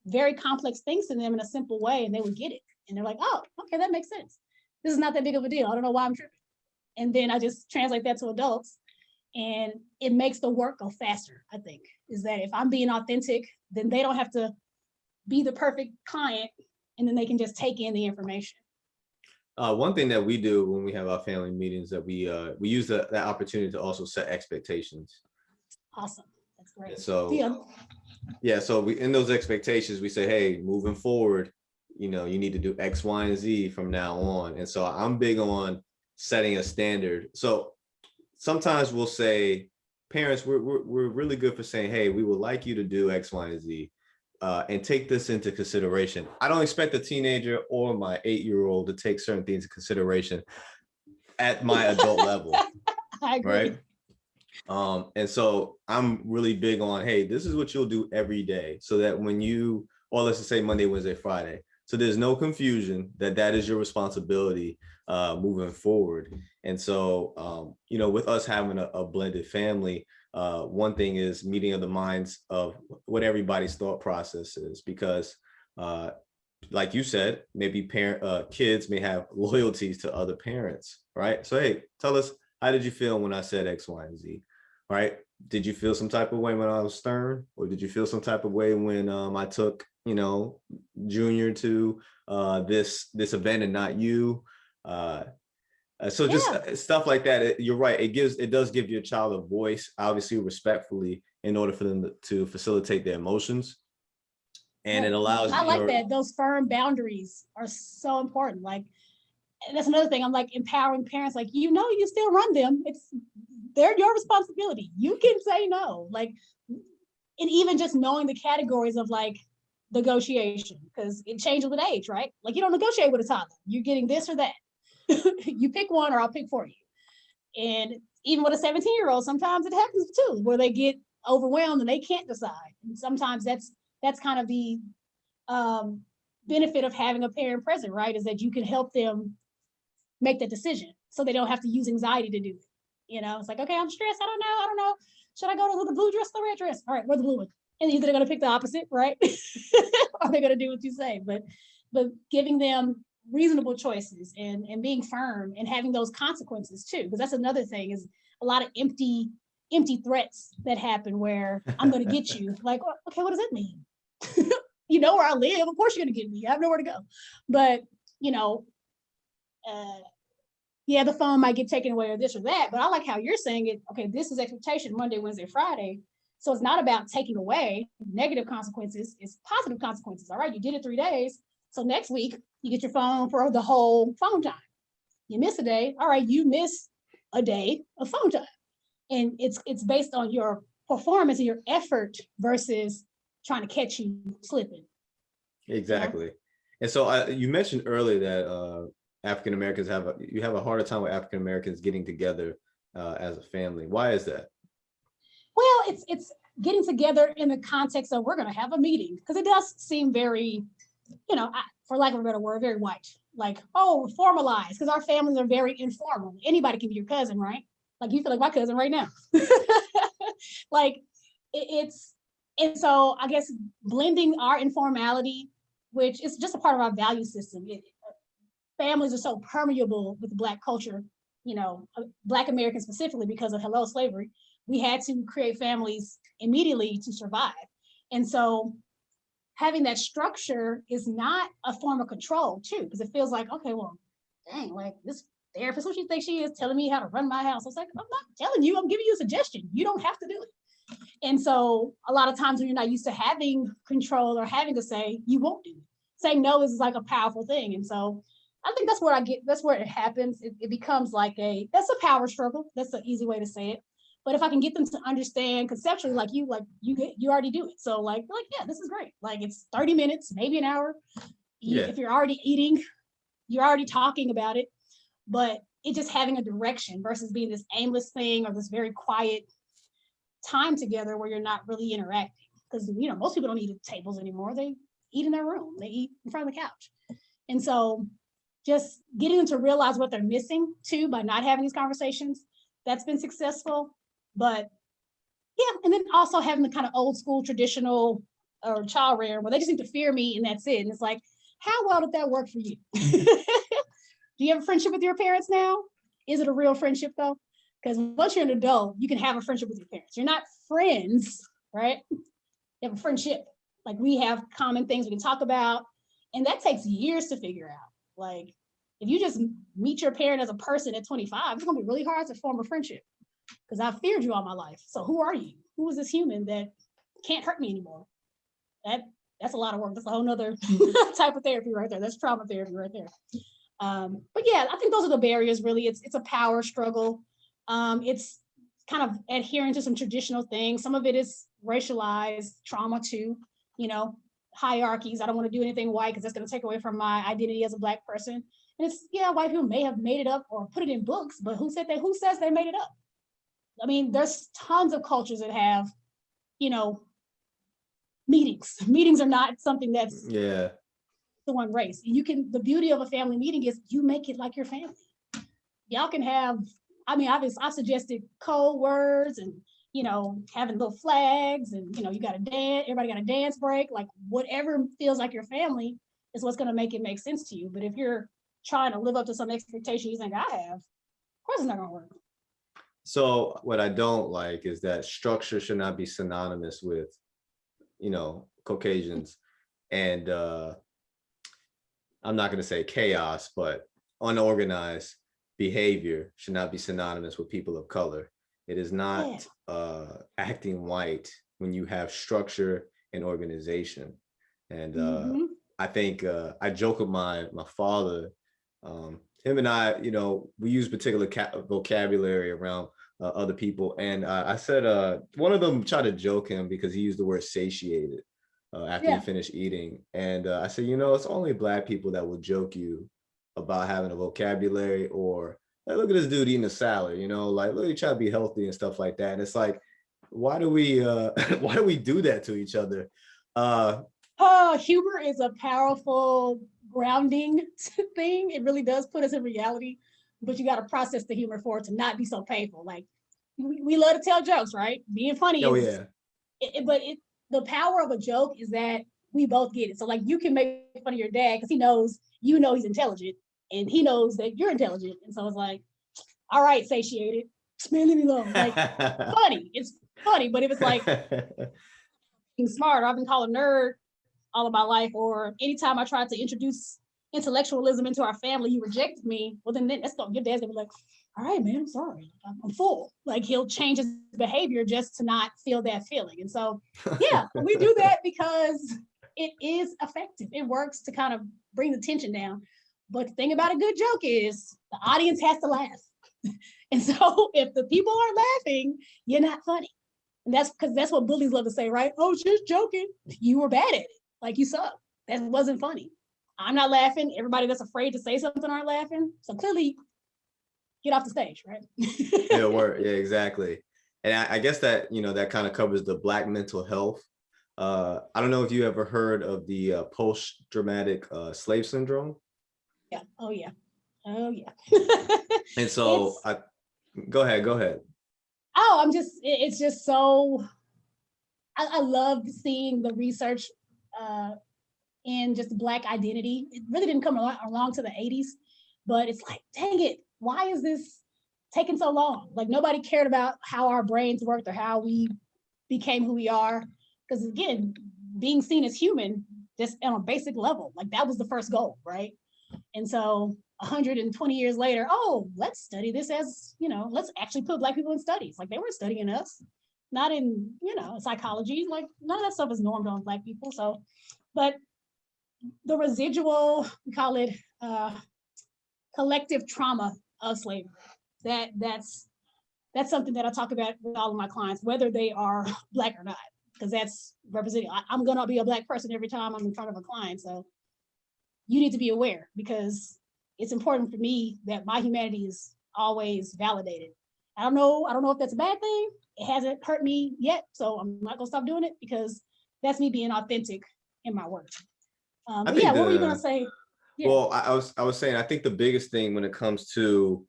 very complex things to them in a simple way, and they would get it. And they're like, oh, okay, that makes sense. This is not that big of a deal. I don't know why I'm tripping. And then I just translate that to adults, and it makes the work go faster, I think, is that if I'm being authentic, then they don't have to be the perfect client, and then they can just take in the information. One thing that we do when we have our family meetings, that we use that opportunity to also set expectations. Awesome. That's great. So so we, in those expectations, we say, hey, moving forward, you need to do X, Y, and Z from now on. And so I'm big on setting a standard. So sometimes we'll say, parents, we're really good for saying, hey, we would like you to do X, Y, and Z, and take this into consideration. I don't expect a teenager or my 8-year-old to take certain things into consideration at my adult level. I agree. Right? And so I'm really big on, hey, this is what you'll do every day, so that when you, or let's just say Monday, Wednesday, Friday, so there's no confusion that is your responsibility moving forward. And so, with us having a blended family, one thing is meeting of the minds of what everybody's thought process is, because like you said, maybe kids may have loyalties to other parents, right? So, hey, tell us, how did you feel when I said X, Y, and Z, right? Did you feel some type of way when I was stern, or did you feel some type of way when I took, Junior to this event and not you? So just stuff like that. You're right. It does give your child a voice, obviously respectfully, in order for them to facilitate their emotions. And it allows. I like that. Those firm boundaries are so important. Like, that's another thing. I'm like empowering parents. Like, you still run them. They're your responsibility. You can say no. Like, and even just knowing the categories of like negotiation, because it changes with age, right? Like, you don't negotiate with a toddler. You're getting this or that. You pick one, or I'll pick for you. And even with a 17-year-old, sometimes it happens too, where they get overwhelmed and they can't decide. And sometimes that's kind of the benefit of having a parent present, right? Is that you can help them make that decision, so they don't have to use anxiety to do it. It's like, okay, I'm stressed. I don't know. Should I go to the blue dress or the red dress? All right, wear the blue one. And either they're going to pick the opposite, right? Or they're going to do what you say. But giving them reasonable choices and being firm and having those consequences too. Because that's another thing, is a lot of empty threats that happen where I'm going to get you. Like, okay, what does that mean? You know where I live. Of course you're going to get me. I have nowhere to go. But, you know, yeah, the phone might get taken away or this or that. But I like how you're saying it. Okay, this is expectation Monday, Wednesday, Friday. So it's not about taking away negative consequences. It's positive consequences. All right, you did it 3 days. So next week, you get your phone for the whole phone time. You miss a day. All right, you miss a day of phone time. And it's based on your performance and your effort versus trying to catch you slipping. Exactly. You know? And so you mentioned earlier that African Americans have a harder time with African Americans getting together as a family. Why is that? Well, it's getting together in the context of we're going to have a meeting, because it does seem very, you know, for lack of a better word, very white. Like, oh, formalized, because our families are very informal. Anybody can be your cousin, right? Like, you feel like my cousin right now. Like, and so I guess blending our informality, which is just a part of our value system. Families are so permeable with Black culture, you know, Black Americans specifically, because of hello slavery. We had to create families immediately to survive. And so having that structure is not a form of control too, because it feels like, okay, well, dang, like this therapist, what she thinks she is, telling me how to run my house. I was like, I'm not telling you, I'm giving you a suggestion. You don't have to do it. And so a lot of times when you're not used to having control or having to say, you won't do it. Saying no is like a powerful thing. And so I think that's where it happens. It becomes like that's a power struggle. That's an easy way to say it. But if I can get them to understand conceptually, like you already do it. So like, yeah, this is great. Like, it's 30 minutes, maybe an hour. Yeah. If you're already eating, you're already talking about it. But it just having a direction versus being this aimless thing or this very quiet time together where you're not really interacting. Because, you know, most people don't eat at tables anymore. They eat in their room. They eat in front of the couch. And so just getting them to realize what they're missing too by not having these conversations, that's been successful. But yeah, and then also having the kind of old school traditional or child rearing where they just need to fear me and that's it. And it's like, how well did that work for you? Do you have a friendship with your parents now? Is it a real friendship though? Because once you're an adult, you can have a friendship with your parents. You're not friends, right? You have a friendship. Like, we have common things we can talk about. And that takes years to figure out. Like, if you just meet your parent as a person at 25, it's gonna be really hard to form a friendship, because I've feared you all my life. So who are you? Who is this human that can't hurt me anymore? That's a lot of work. That's a whole nother type of therapy right there. That's trauma therapy right there. But yeah, I think those are the barriers, really. It's a power struggle. It's kind of adhering to some traditional things. Some of it is racialized trauma too, you know, hierarchies. I don't want to do anything white because that's going to take away from my identity as a Black person. And it's, yeah, white people may have made it up or put it in books, but who says they made it up? I mean, there's tons of cultures that have, you know, meetings. Meetings are not something that's the one race. The beauty of a family meeting is you make it like your family. Y'all can have, I mean, obviously I suggested code words and, you know, having little flags and, you know, you got to dance, everybody got a dance break, like whatever feels like your family is what's going to make it make sense to you. But if you're trying to live up to some expectation you think I have, of course it's not going to work. So what I don't like is that structure should not be synonymous with, you know, Caucasians. And I'm not going to say chaos, but unorganized behavior should not be synonymous with people of color. It is not acting white when you have structure and organization. And I think I joke with my father. Him and I, you know, we use particular vocabulary around other people. And I said, one of them tried to joke him because he used the word satiated after he finished eating. And I said, you know, it's only Black people that will joke you about having a vocabulary, or like, look at this dude eating a salad, you know, like, look, he try to be healthy and stuff like that. And it's like, why do we do that to each other? Humor is a powerful grounding thing. It really does put us in reality, but you got to process the humor for it to not be so painful. Like, we love to tell jokes, right? Being funny. Oh, yeah. But the power of a joke is that we both get it. So like you can make fun of your dad because he knows, you know, he's intelligent and he knows that you're intelligent. And so it's like, all right, satiated, man, leave me alone. Like funny, it's funny. But if it's like being smart, I've been called a nerd all of my life, or anytime I tried to introduce intellectualism into our family, you rejected me. Well, then that's going your dad's gonna be like, all right, man, I'm sorry, I'm full. Like he'll change his behavior just to not feel that feeling. And so, yeah, we do that because it is effective. It works to kind of bring the tension down. But the thing about a good joke is the audience has to laugh. And so if the people aren't laughing, you're not funny. And that's because that's what bullies love to say, right? Oh, she's joking. You were bad at it. Like you suck. That wasn't funny. I'm not laughing. Everybody that's afraid to say something aren't laughing. So clearly, get off the stage, right? Yeah, word. Yeah, exactly. And I guess that, you know, that kind of covers the Black mental health. I don't know if you ever heard of the post-traumatic slave syndrome. Yeah. Oh, yeah. Oh, yeah. And so, go ahead. Oh, it's just so, I love seeing the research in just Black identity. It really didn't come along to the 80s, but it's like, dang it, why is this taking so long? Like nobody cared about how our brains worked or how we became who we are. Because again, being seen as human, just on a basic level, like that was the first goal, right? And so 120 years later, oh, let's study this as, you know, let's actually put Black people in studies. Like they weren't studying us, not in, you know, psychology, like none of that stuff is normed on Black people. So, but the residual, we call it collective trauma of slavery. That's something that I talk about with all of my clients, whether they are Black or not, because that's representing, I'm gonna be a Black person every time I'm in front of a client. So you need to be aware because it's important for me that my humanity is always validated. I don't know if that's a bad thing. It hasn't hurt me yet, so I'm not gonna stop doing it because that's me being authentic in my work. But yeah, what were you gonna say? Yeah. Well, I was saying I think the biggest thing when it comes to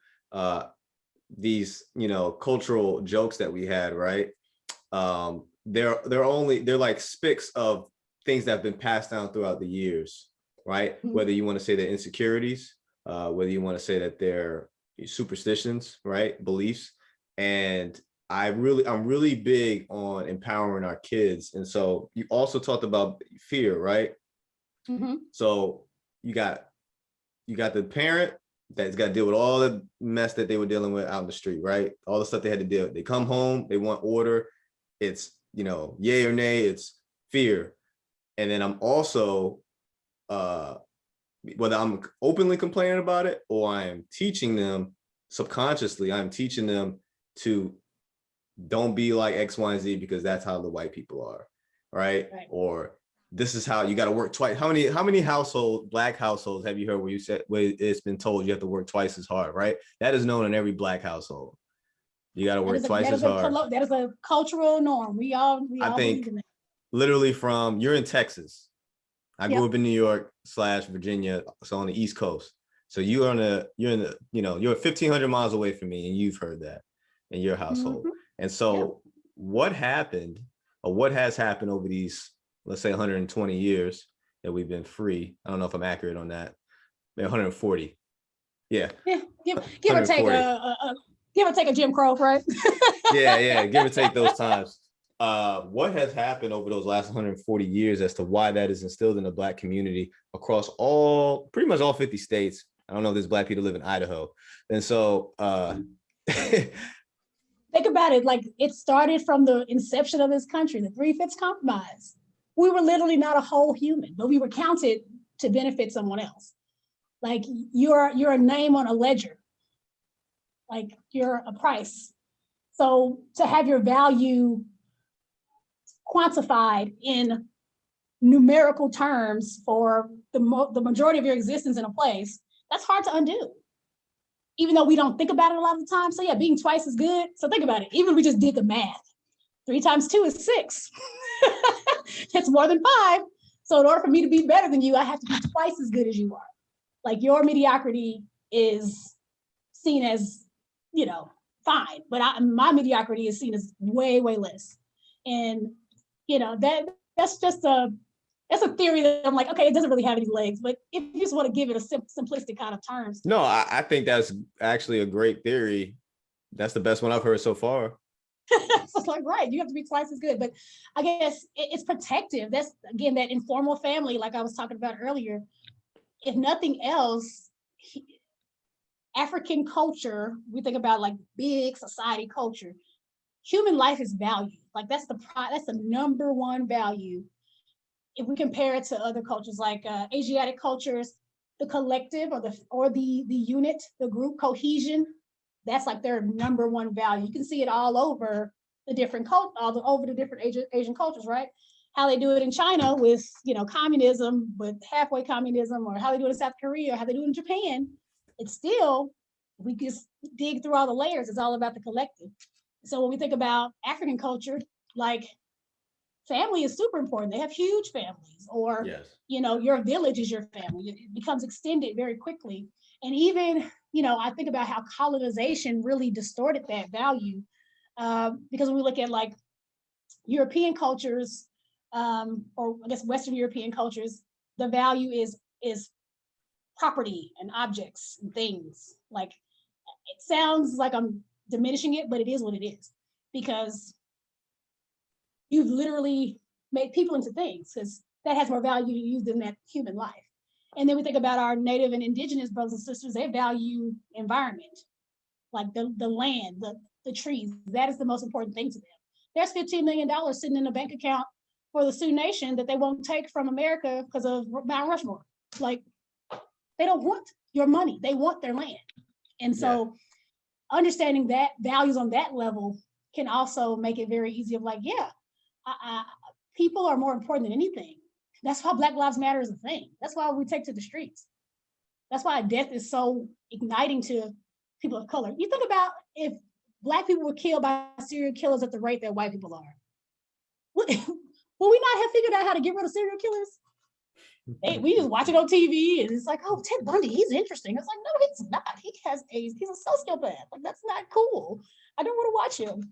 these, you know, cultural jokes that we had, right? They're like spics of things that have been passed down throughout the years, right? Mm-hmm. Whether you want to say they're insecurities, whether you want to say that they're superstitions, right? Beliefs. And I'm really big on empowering our kids. And so you also talked about fear, right? Mm-hmm. So you got the parent that's got to deal with all the mess that they were dealing with out in the street, right? All the stuff they had to deal with. They come home, they want order. It's, you know, yay or nay, it's fear. And then I'm also, whether I'm openly complaining about it or I am teaching them subconsciously, I'm teaching them to don't be like X, Y, and Z because that's how the white people are, right? Or this is how you got to work twice. How many households, Black households, have you heard where it's been told you have to work twice as hard, right? That is known in every Black household. You got to work twice as hard. That is a cultural norm. We all think literally you're in Texas. I grew up in New York / Virginia, so on the East Coast. So you're 1,500 miles away from me, and you've heard that in your household. Mm-hmm. And so what happened, or what has happened over these, let's say 120 years that we've been free? I don't know if I'm accurate on that. Maybe 140. Yeah. Give or take a Jim Crow, right? yeah, give or take those times. What has happened over those last 140 years as to why that is instilled in the Black community across pretty much all 50 states? I don't know if there's Black people live in Idaho. And so think about it, like it started from the inception of this country, the 3/5 compromise. We were literally not a whole human, but we were counted to benefit someone else. Like you're a name on a ledger. Like you're a price. So to have your value quantified in numerical terms for the majority of your existence in a place, that's hard to undo. Even though we don't think about it a lot of the time. So yeah, being twice as good. So think about it. Even if we just did the math, 3 times 2 is 6. It's more than 5. So in order for me to be better than you, I have to be twice as good as you are. Like your mediocrity is seen as, you know, fine, but my mediocrity is seen as way, way less. And, you know, that's just a That's a theory that I'm like, okay, it doesn't really have any legs, but if you just want to give it a simplistic kind of terms. No, I think that's actually a great theory. That's the best one I've heard so far. So it's like, right, you have to be twice as good. But I guess it's protective. That's, again, that informal family, like I was talking about earlier. If nothing else, African culture, we think about like big society culture, human life is valued. Like that's the number one value. If we compare it to other cultures like Asiatic cultures, the collective or the unit, the group cohesion, that's like their number one value. You can see it all over the different over the different Asian cultures, right? How they do it in China with, communism, with halfway communism, or how they do it in South Korea, or how they do it in Japan. It's still, we just dig through all the layers. It's all about the collective. So when we think about African culture, like family is super important. They have huge families, or, yes, your village is your family. It becomes extended very quickly. And even, I think about how colonization really distorted that value. Because when we look at like European cultures, or I guess Western European cultures, the value is property and objects and things. Like, it sounds like I'm diminishing it, but it is what it is, because you've literally made people into things, because that has more value to you than that human life. And then we think about our native and indigenous brothers and sisters, they value environment, like the land, the trees. That is the most important thing to them. There's $15 million sitting in a bank account for the Sioux Nation that they won't take from America because of Mount Rushmore. Like, they don't want your money, they want their land. And so understanding that values on that level can also make it very easy of like, people are more important than anything. That's why Black Lives Matter is a thing. That's why we take to the streets. That's why death is so igniting to people of color. You think about if Black people were killed by serial killers at the rate that white people are. Will we not have figured out how to get rid of serial killers? We just watch it on TV and it's like, oh, Ted Bundy, he's interesting. It's like, no, he's not. He's a sociopath. Like, that's not cool. I don't want to watch him.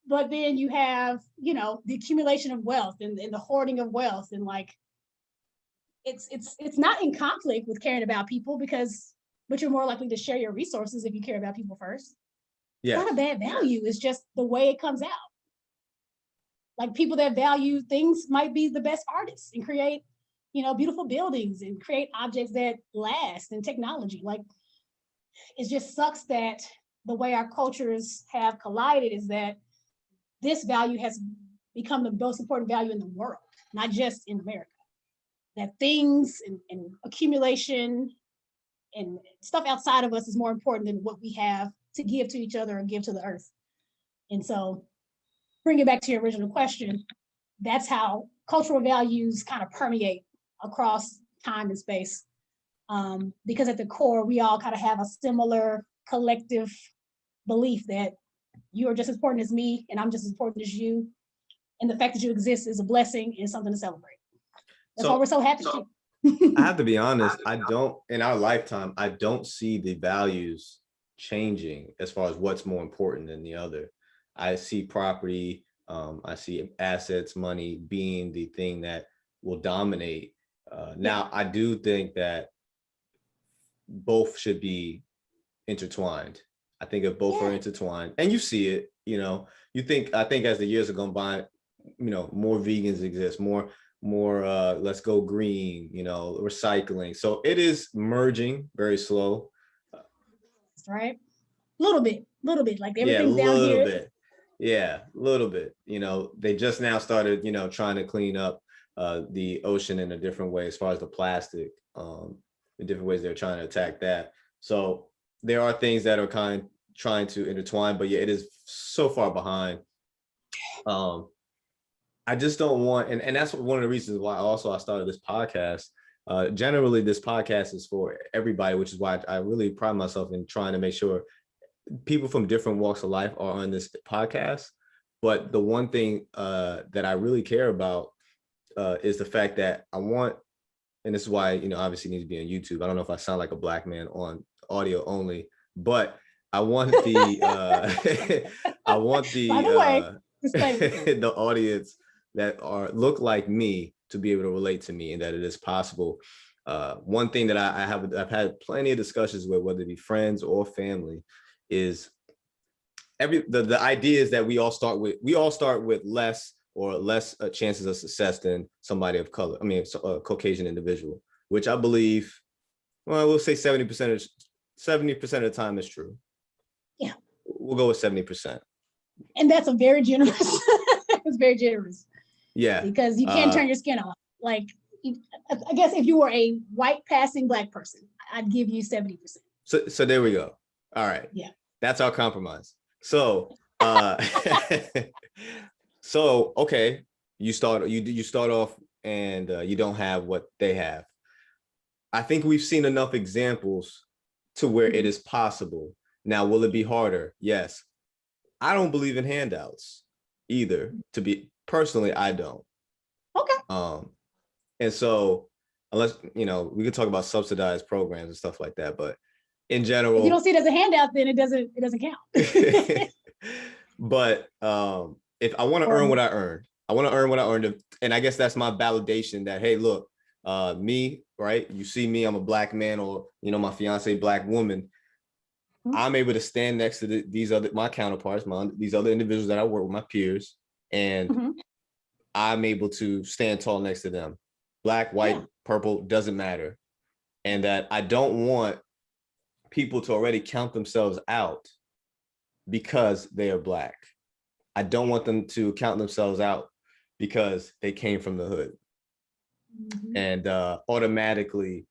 But then you have, the accumulation of wealth and the hoarding of wealth, and like, it's not in conflict with caring about people, but you're more likely to share your resources if you care about people first. Yeah. It's not a bad value. It's just the way it comes out. Like, people that value things might be the best artists and create, beautiful buildings and create objects that last, and technology. Like, it just sucks that the way our cultures have collided is that this value has become the most important value in the world, not just in America. That things and accumulation and stuff outside of us is more important than what we have to give to each other or give to the earth. And so, bring it back to your original question, that's how cultural values kind of permeate across time and space. Because at the core, we all kind of have a similar collective belief that you are just as important as me, and I'm just as important as you. And the fact that you exist is a blessing and something to celebrate. That's why we're so happy. I have to be honest, in our lifetime, I don't see the values changing as far as what's more important than the other. I see property, I see assets, money being the thing that will dominate. Now, I do think that both should be intertwined. I think if both are intertwined, and you see it, I think as the years have gone by, more vegans exist, more let's go green, recycling. So it is merging very slow. Right? Little bit, like everything's down here. Yeah, a little bit. They just now started, trying to clean up the ocean in a different way as far as the plastic, the different ways they're trying to attack that. So there are things that are trying to intertwine, but it is so far behind. I just don't want, and that's one of the reasons why also I started this podcast. Generally, this podcast is for everybody, which is why I really pride myself in trying to make sure people from different walks of life are on this podcast. But the one thing that I really care about is the fact that I want, and this is why, obviously it needs to be on YouTube. I don't know if I sound like a Black man on audio only, but I want the the audience that look like me to be able to relate to me, and that it is possible. One thing that I've had plenty of discussions with, whether it be friends or family, is the idea is that we all start with less chances of success than somebody of color. I mean, a Caucasian individual, which I believe, well, we'll say 70% of the time is true. Yeah, we'll go with 70%. And that's a very generous. It's very generous. Yeah, because you can't turn your skin off. Like, I guess if you were a white passing Black person, I'd give you 70%. So there we go. All right. Yeah, that's our compromise. So, so okay, you start off and you don't have what they have. I think we've seen enough examples to where it is possible. Now, will it be harder? Yes. I don't believe in handouts either. To be personally, I don't. Okay. And so, unless we could talk about subsidized programs and stuff like that, but in general, if you don't see it as a handout, then it doesn't count. But if I want to earn what I earned, and I guess that's my validation that, hey, look, me, right? You see me, I'm a Black man, or my fiance, Black woman. Mm-hmm. I'm able to stand next to my counterparts, these other individuals that I work with, my peers, and mm-hmm. I'm able to stand tall next to them. Black, white, purple, doesn't matter. And that I don't want people to already count themselves out because they are Black. I don't want them to count themselves out because they came from the hood. Mm-hmm. And automatically,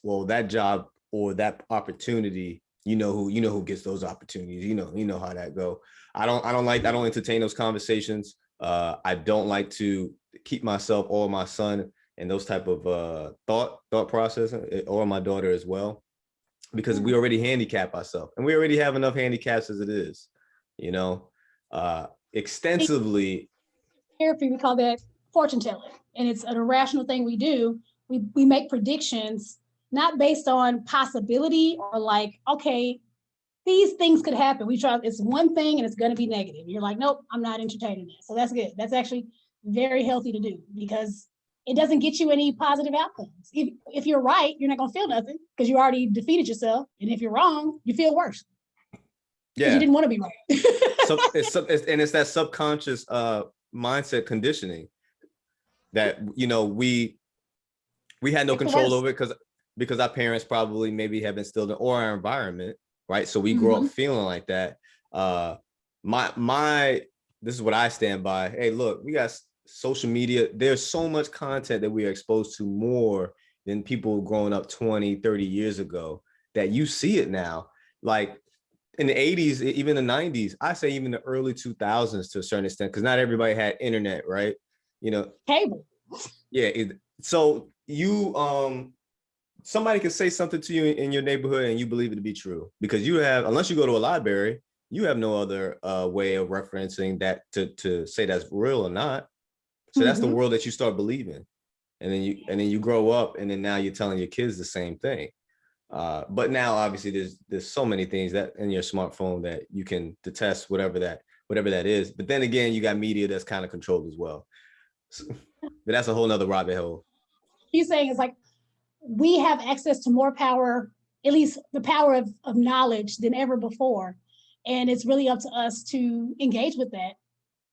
well, that job or that opportunity, who gets those opportunities. You know how that go. I don't entertain those conversations. I don't like to keep myself or my son in those type of thought process, or my daughter as well, because we already handicap ourselves, and we already have enough handicaps as it is, extensively. Therapy, we call that fortune telling, and it's an irrational thing we do. We make predictions not based on possibility or like, okay, these things could happen. It's one thing and it's going to be negative. You're like, nope, I'm not entertaining that. So that's good. That's actually very healthy to do, because it doesn't get you any positive outcomes. If you're right, you're not going to feel nothing because you already defeated yourself. And if you're wrong, you feel worse. Yeah, you didn't want to be right. So it's that subconscious mindset conditioning that we had no control over it because our parents probably maybe have instilled it, or our environment, right? So we grow up feeling like that. This is what I stand by. Hey, look, we got social media. There's so much content that we are exposed to more than people growing up 20, 30 years ago, that you see it now. Like in the 80s, even the 90s, I say even the early 2000s to a certain extent, because not everybody had internet, right? Cable. Yeah. So you, somebody can say something to you in your neighborhood and you believe it to be true, because unless you go to a library, you have no other way of referencing that to say that's real or not. So that's the world that you start believing. And then you grow up, and then now you're telling your kids the same thing. But now obviously there's so many things that in your smartphone that you can detest whatever that is. But then again, you got media that's kind of controlled as well. So, but that's a whole nother rabbit hole. He's saying it's like we have access to more power, at least the power of knowledge, than ever before. And it's really up to us to engage with that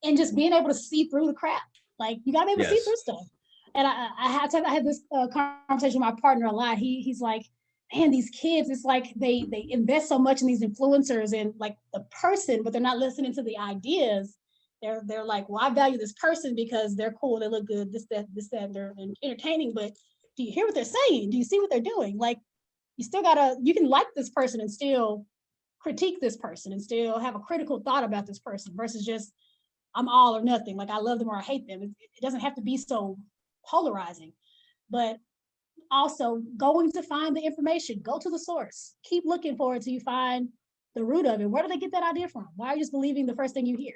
and just being able to see through the crap. Like, you gotta be able to see through stuff. And I had this conversation with my partner a lot. He's like, man, these kids, it's like they invest so much in these influencers and like the person, but they're not listening to the ideas. They're like, well, I value this person because they're cool, they look good, this, that, they're entertaining, but do you hear what they're saying? Do you see what they're doing? Like, you can like this person and still critique this person and still have a critical thought about this person versus just, I'm all or nothing. Like, I love them or I hate them. It doesn't have to be so polarizing, but also going to find the information, go to the source, keep looking for it till you find the root of it. Where do they get that idea from? Why are you just believing the first thing you hear?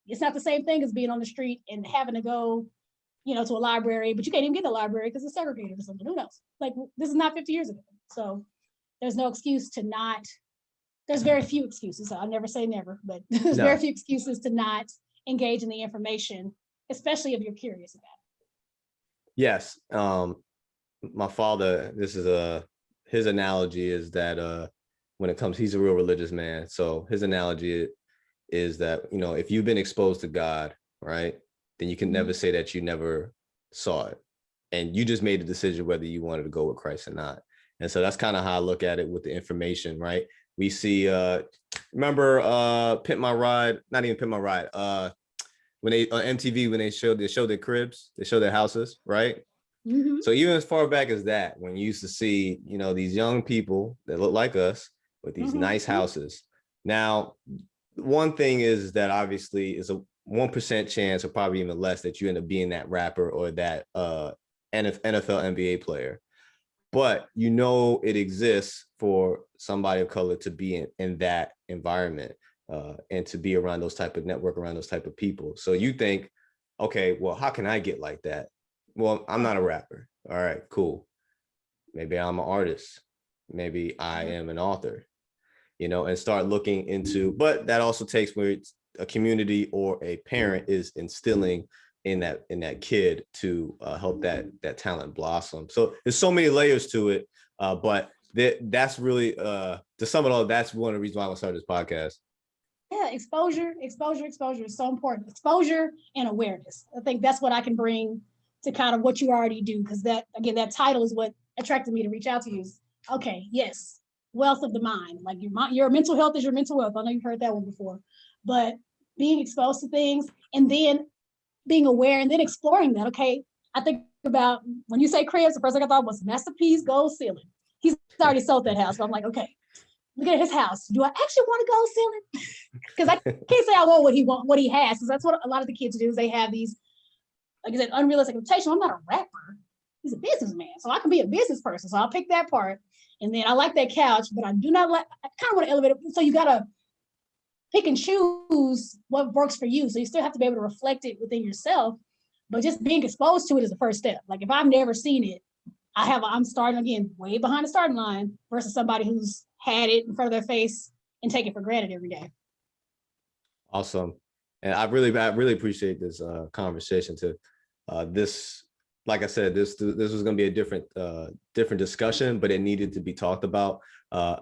It's not the same thing as being on the street and having to go, to a library, but you can't even get in the library because it's segregated or something. Who knows? Like, this is not 50 years ago. So there's no excuse to not, there's very few excuses. So I'll never say never, but there's very few excuses to not engage in the information especially if you're curious about Yes. My father, his analogy is that when it comes, he's a real religious man. So his analogy is that, if you've been exposed to God, right, then you can never say that you never saw it. And you just made the decision whether you wanted to go with Christ or not. And so that's kind of how I look at it with the information, right? We see, remember Pimp My Ride, not even Pimp My Ride, when they on MTV, when they show their cribs, they show their houses, right? So even as far back as that, when you used to see, these young people that look like us with these nice houses. Now, one thing is that obviously is a 1% chance, or probably even less, that you end up being that rapper or that NFL NBA player. But it exists for somebody of color to be in that environment and to be around those type of network, around those type of people. So you think, okay, well, how can I get like that? Well, I'm not a rapper. All right, cool. Maybe I'm an artist. Maybe I am an author, and start looking into, but that also takes where it's a community or a parent is instilling in that kid to help that talent blossom. So there's so many layers to it, but that's really to sum it all. That's one of the reasons why I started this podcast. Yeah, exposure is so important. Exposure and awareness. I think that's what I can bring to kind of what you already do, because that title is what attracted me to reach out to you. Okay, yes, wealth of the mind. Like your mental health is your mental wealth. I know you've heard that one before, but being exposed to things and then being aware and then exploring that. Okay, I think about when you say cribs, the first thing I thought was masterpiece, gold ceiling. He's already sold that house, but I'm like, okay, look at his house. Do I actually want a gold ceiling? Because I can't say I want what he has, because that's what a lot of the kids do. Is they have these, like I said, unrealistic expectations. I'm not a rapper. He's a businessman, so I can be a business person. So I'll pick that part. And then I like that couch, but I do not like. I kind of want to elevate it. So you gotta pick and choose what works for you. So you still have to be able to reflect it within yourself. But just being exposed to it is the first step. Like if I've never seen it, I'm starting again way behind the starting line versus somebody who's had it in front of their face and take it for granted every day. Awesome. And I really appreciate this conversation too. This, like I said, this was going to be a different discussion, but it needed to be talked about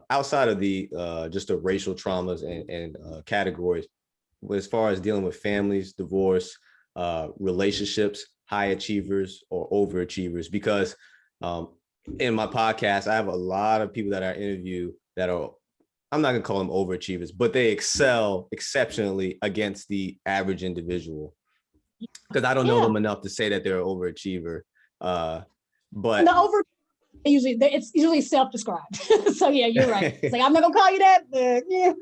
outside of the just the racial traumas and categories, as far as dealing with families, divorce, relationships, high achievers or overachievers. Because in my podcast, I have a lot of people that I interview that are, I'm not gonna call them overachievers, but they excel exceptionally against the average individual. Because I don't know them enough to say that they're an overachiever. But it's usually self-described. So yeah, you're right. It's like, I'm not gonna call you that, but yeah.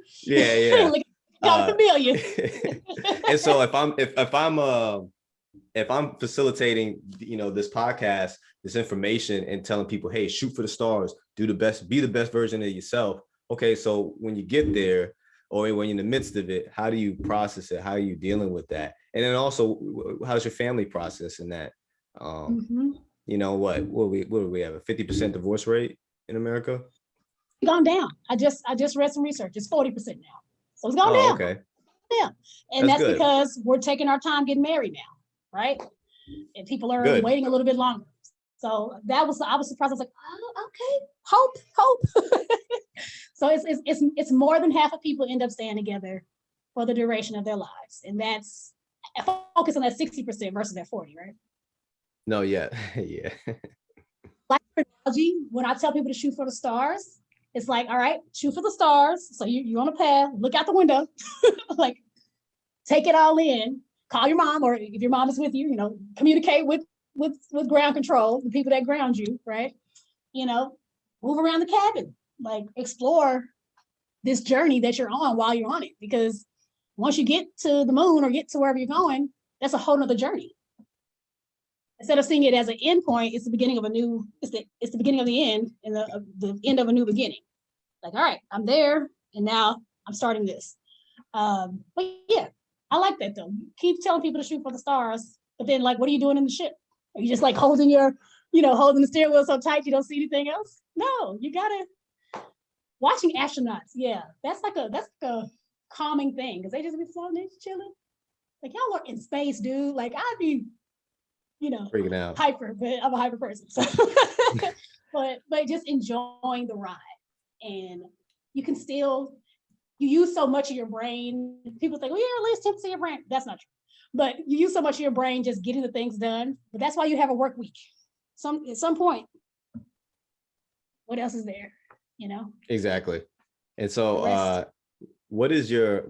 Like, kind of familiar. And so if I'm facilitating, this podcast, this information, and telling people, hey, shoot for the stars, do the best, be the best version of yourself. Okay, so when you get there, or when you're in the midst of it, how do you process it? How are you dealing with that? And then also, how's your family processing that? What do we have, a 50% divorce rate in America? Gone down. I just read some research. It's 40% now. So it's gone down. Okay. Yeah. And that's because we're taking our time getting married now, right? And people are waiting a little bit longer. So I was surprised. I was like, oh, okay, hope. So it's more than half of people end up staying together for the duration of their lives. And that's focus on that 60% versus that 40, right? No, yeah. Like analogy, when I tell people to shoot for the stars, it's like, all right, shoot for the stars. So you're on a path, look out the window, like take it all in, call your mom, or if your mom is with you, communicate with ground control, the people that ground you, right? Move around the cabin, like explore this journey that you're on while you're on it. Because once you get to the moon or get to wherever you're going, that's a whole nother journey. Instead of seeing it as an end point, it's the beginning of it's the beginning of the end, and the end of a new beginning. Like, all right, I'm there, and now I'm starting this. But yeah, I like that though. Keep telling people to shoot for the stars, but then like, what are you doing in the ship? Are you just like holding holding the steering wheel so tight you don't see anything else? No, you gotta. Watching astronauts, yeah, that's like a calming thing, because they just be floating, chilling. like y'all are in space, dude. Like I'd be, freaking out. hyper, but I'm a hyper person. So but just enjoying the ride. And you can still, you use so much of your brain. People think, well, you release 10% of your brain. That's not true. But you use so much of your brain just getting the things done. But that's why you have a work week. At some point, what else is there? Exactly. And so what is your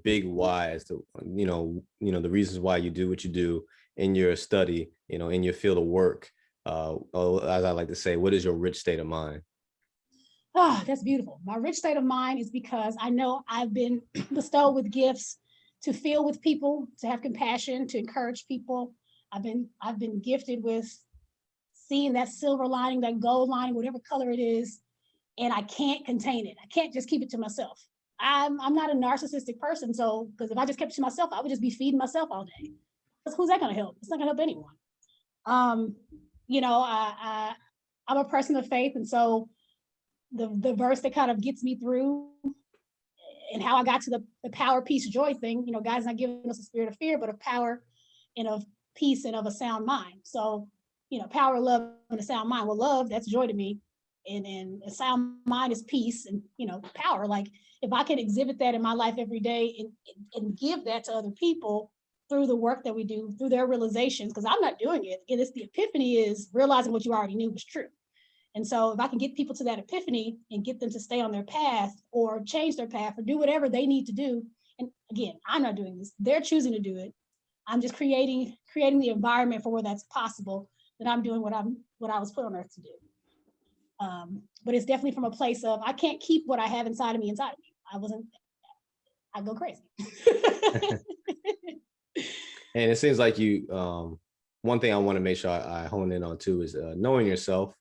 big why as to the reasons why you do what you do in your study, in your field of work? As I like to say, what is your rich state of mind? Oh, that's beautiful. My rich state of mind is because I know I've been bestowed with gifts to feel with people, to have compassion, to encourage people. I've been gifted with seeing that silver lining, that gold lining, whatever color it is, and I can't contain it. I can't just keep it to myself. I'm not a narcissistic person, so because if I just kept it to myself, I would just be feeding myself all day. Because who's that going to help? It's not going to help anyone. I'm a person of faith, and so the verse that kind of gets me through and how I got to the power, peace, joy thing, God's not giving us a spirit of fear, but of power and of peace and of a sound mind. So, power, love, and a sound mind. Well, love, that's joy to me. And a sound mind is peace and, power. Like if I can exhibit that in my life every day and give that to other people through the work that we do, through their realizations, because I'm not doing it. And it's the epiphany is realizing what you already knew was true. And so if I can get people to that epiphany and get them to stay on their path or change their path or do whatever they need to do. And again, I'm not doing this. They're choosing to do it. I'm just creating the environment for where that's possible, that I'm doing what I was put on earth to do. But it's definitely from a place of, I can't keep what I have inside of me. I go crazy. And it seems like you, one thing I want to make sure I hone in on too is knowing yourself.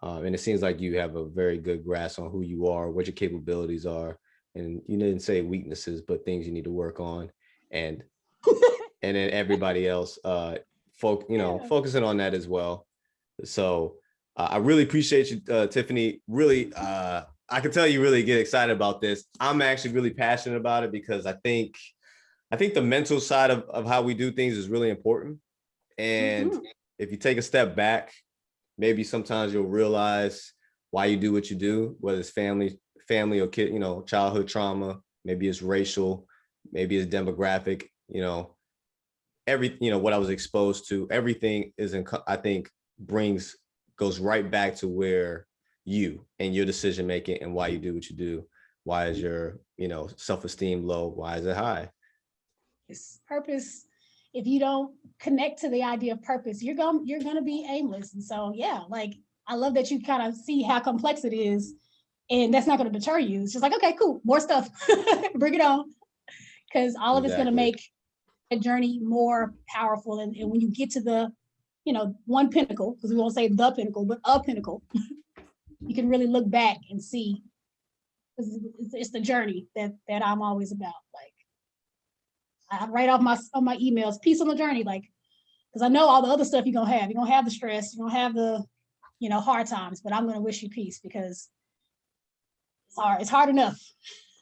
And it seems like you have a very good grasp on who you are, what your capabilities are. And you didn't say weaknesses, but things you need to work on. And then everybody else, focusing on that as well. So I really appreciate you, Tiffany. Really, I can tell you really get excited about this. I'm actually really passionate about it because I think the mental side of how we do things is really important. And if you take a step back, maybe sometimes you'll realize why you do what you do, whether it's family or kid, childhood trauma, maybe it's racial, maybe it's demographic, what I was exposed to, everything I think goes right back to where you and your decision making and why you do what you do. Why is your, self-esteem low? Why is it high? It's purpose. If you don't connect to the idea of purpose, you're gonna be aimless. And so, yeah, like I love that you kind of see how complex it is, and that's not going to deter you. It's just like, okay, cool, more stuff, bring it on, because all of it's going to make a journey more powerful. And when you get to the, one pinnacle, because we won't say the pinnacle, but a pinnacle, you can really look back and see. It's the journey that I'm always about. Like I write off on my emails, peace on the journey, like, because I know all the other stuff you're gonna have. You're gonna have the stress, you're gonna have the, hard times, but I'm gonna wish you peace because it's hard. It's hard enough.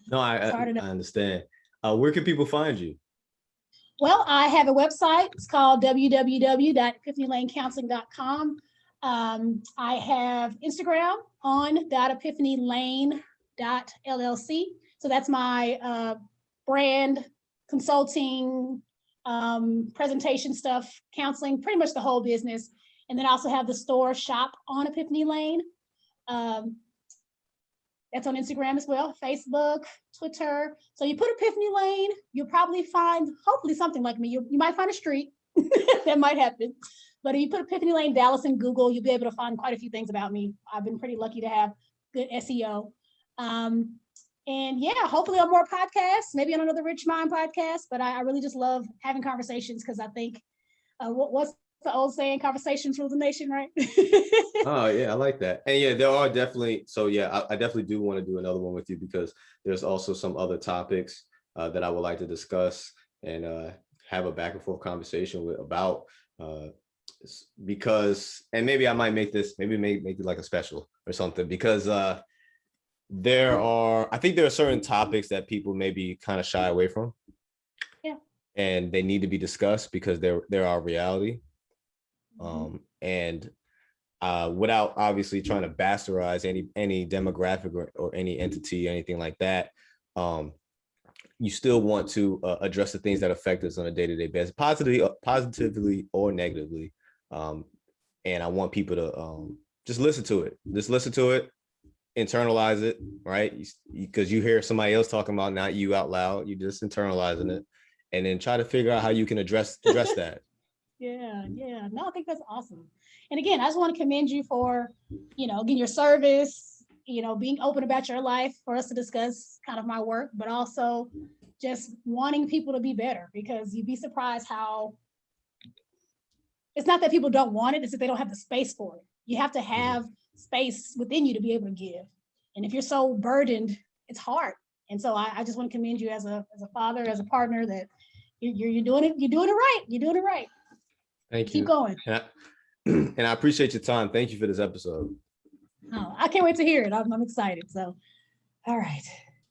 No, I understand. Where can people find you? Well, I have a website. It's called www.epiphanylanecounseling.com. I have Instagram on .epiphanylane.llc. So that's my brand consulting, presentation stuff, counseling, pretty much the whole business. And then I also have the store shop on Epiphany Lane. That's on Instagram as well, Facebook, Twitter. So you put Epiphany Lane, you'll probably find, hopefully, something like me. You might find a street. That might happen. But if you put Epiphany Lane Dallas in Google, you'll be able to find quite a few things about me. I've been pretty lucky to have good SEO. And yeah, hopefully on more podcasts, maybe on another Rich Mind podcast. But I really just love having conversations because I think what's the old saying, conversations rule the nation, right? Oh yeah, I like that. And yeah, there are definitely, so yeah, I definitely do want to do another one with you because there's also some other topics that I would like to discuss and have a back and forth conversation about because, and maybe I might make it like a special or something because I think there are certain topics that people maybe kind of shy away from. and they need to be discussed because they're our reality. And without obviously trying to bastardize any demographic or any entity, anything like that, you still want to address the things that affect us on a day-to-day basis, positively or negatively. And I want people to just listen to it. Just listen to it, internalize it, right? Because you hear somebody else talking about, not you out loud, you just internalizing it, and then try to figure out how you can address that. Yeah. No, I think that's awesome. And again, I just want to commend you for, again, your service, being open about your life for us to discuss kind of my work, but also just wanting people to be better, because you'd be surprised how it's not that people don't want it, it's that they don't have the space for it. You have to have space within you to be able to give. And if you're so burdened, it's hard. And so I just want to commend you as a father, as a partner, that you're doing it. You're doing it right. You're doing it right. Thank you. Keep going. And I appreciate your time. Thank you for this episode. Oh, I can't wait to hear it. I'm excited. So, all right.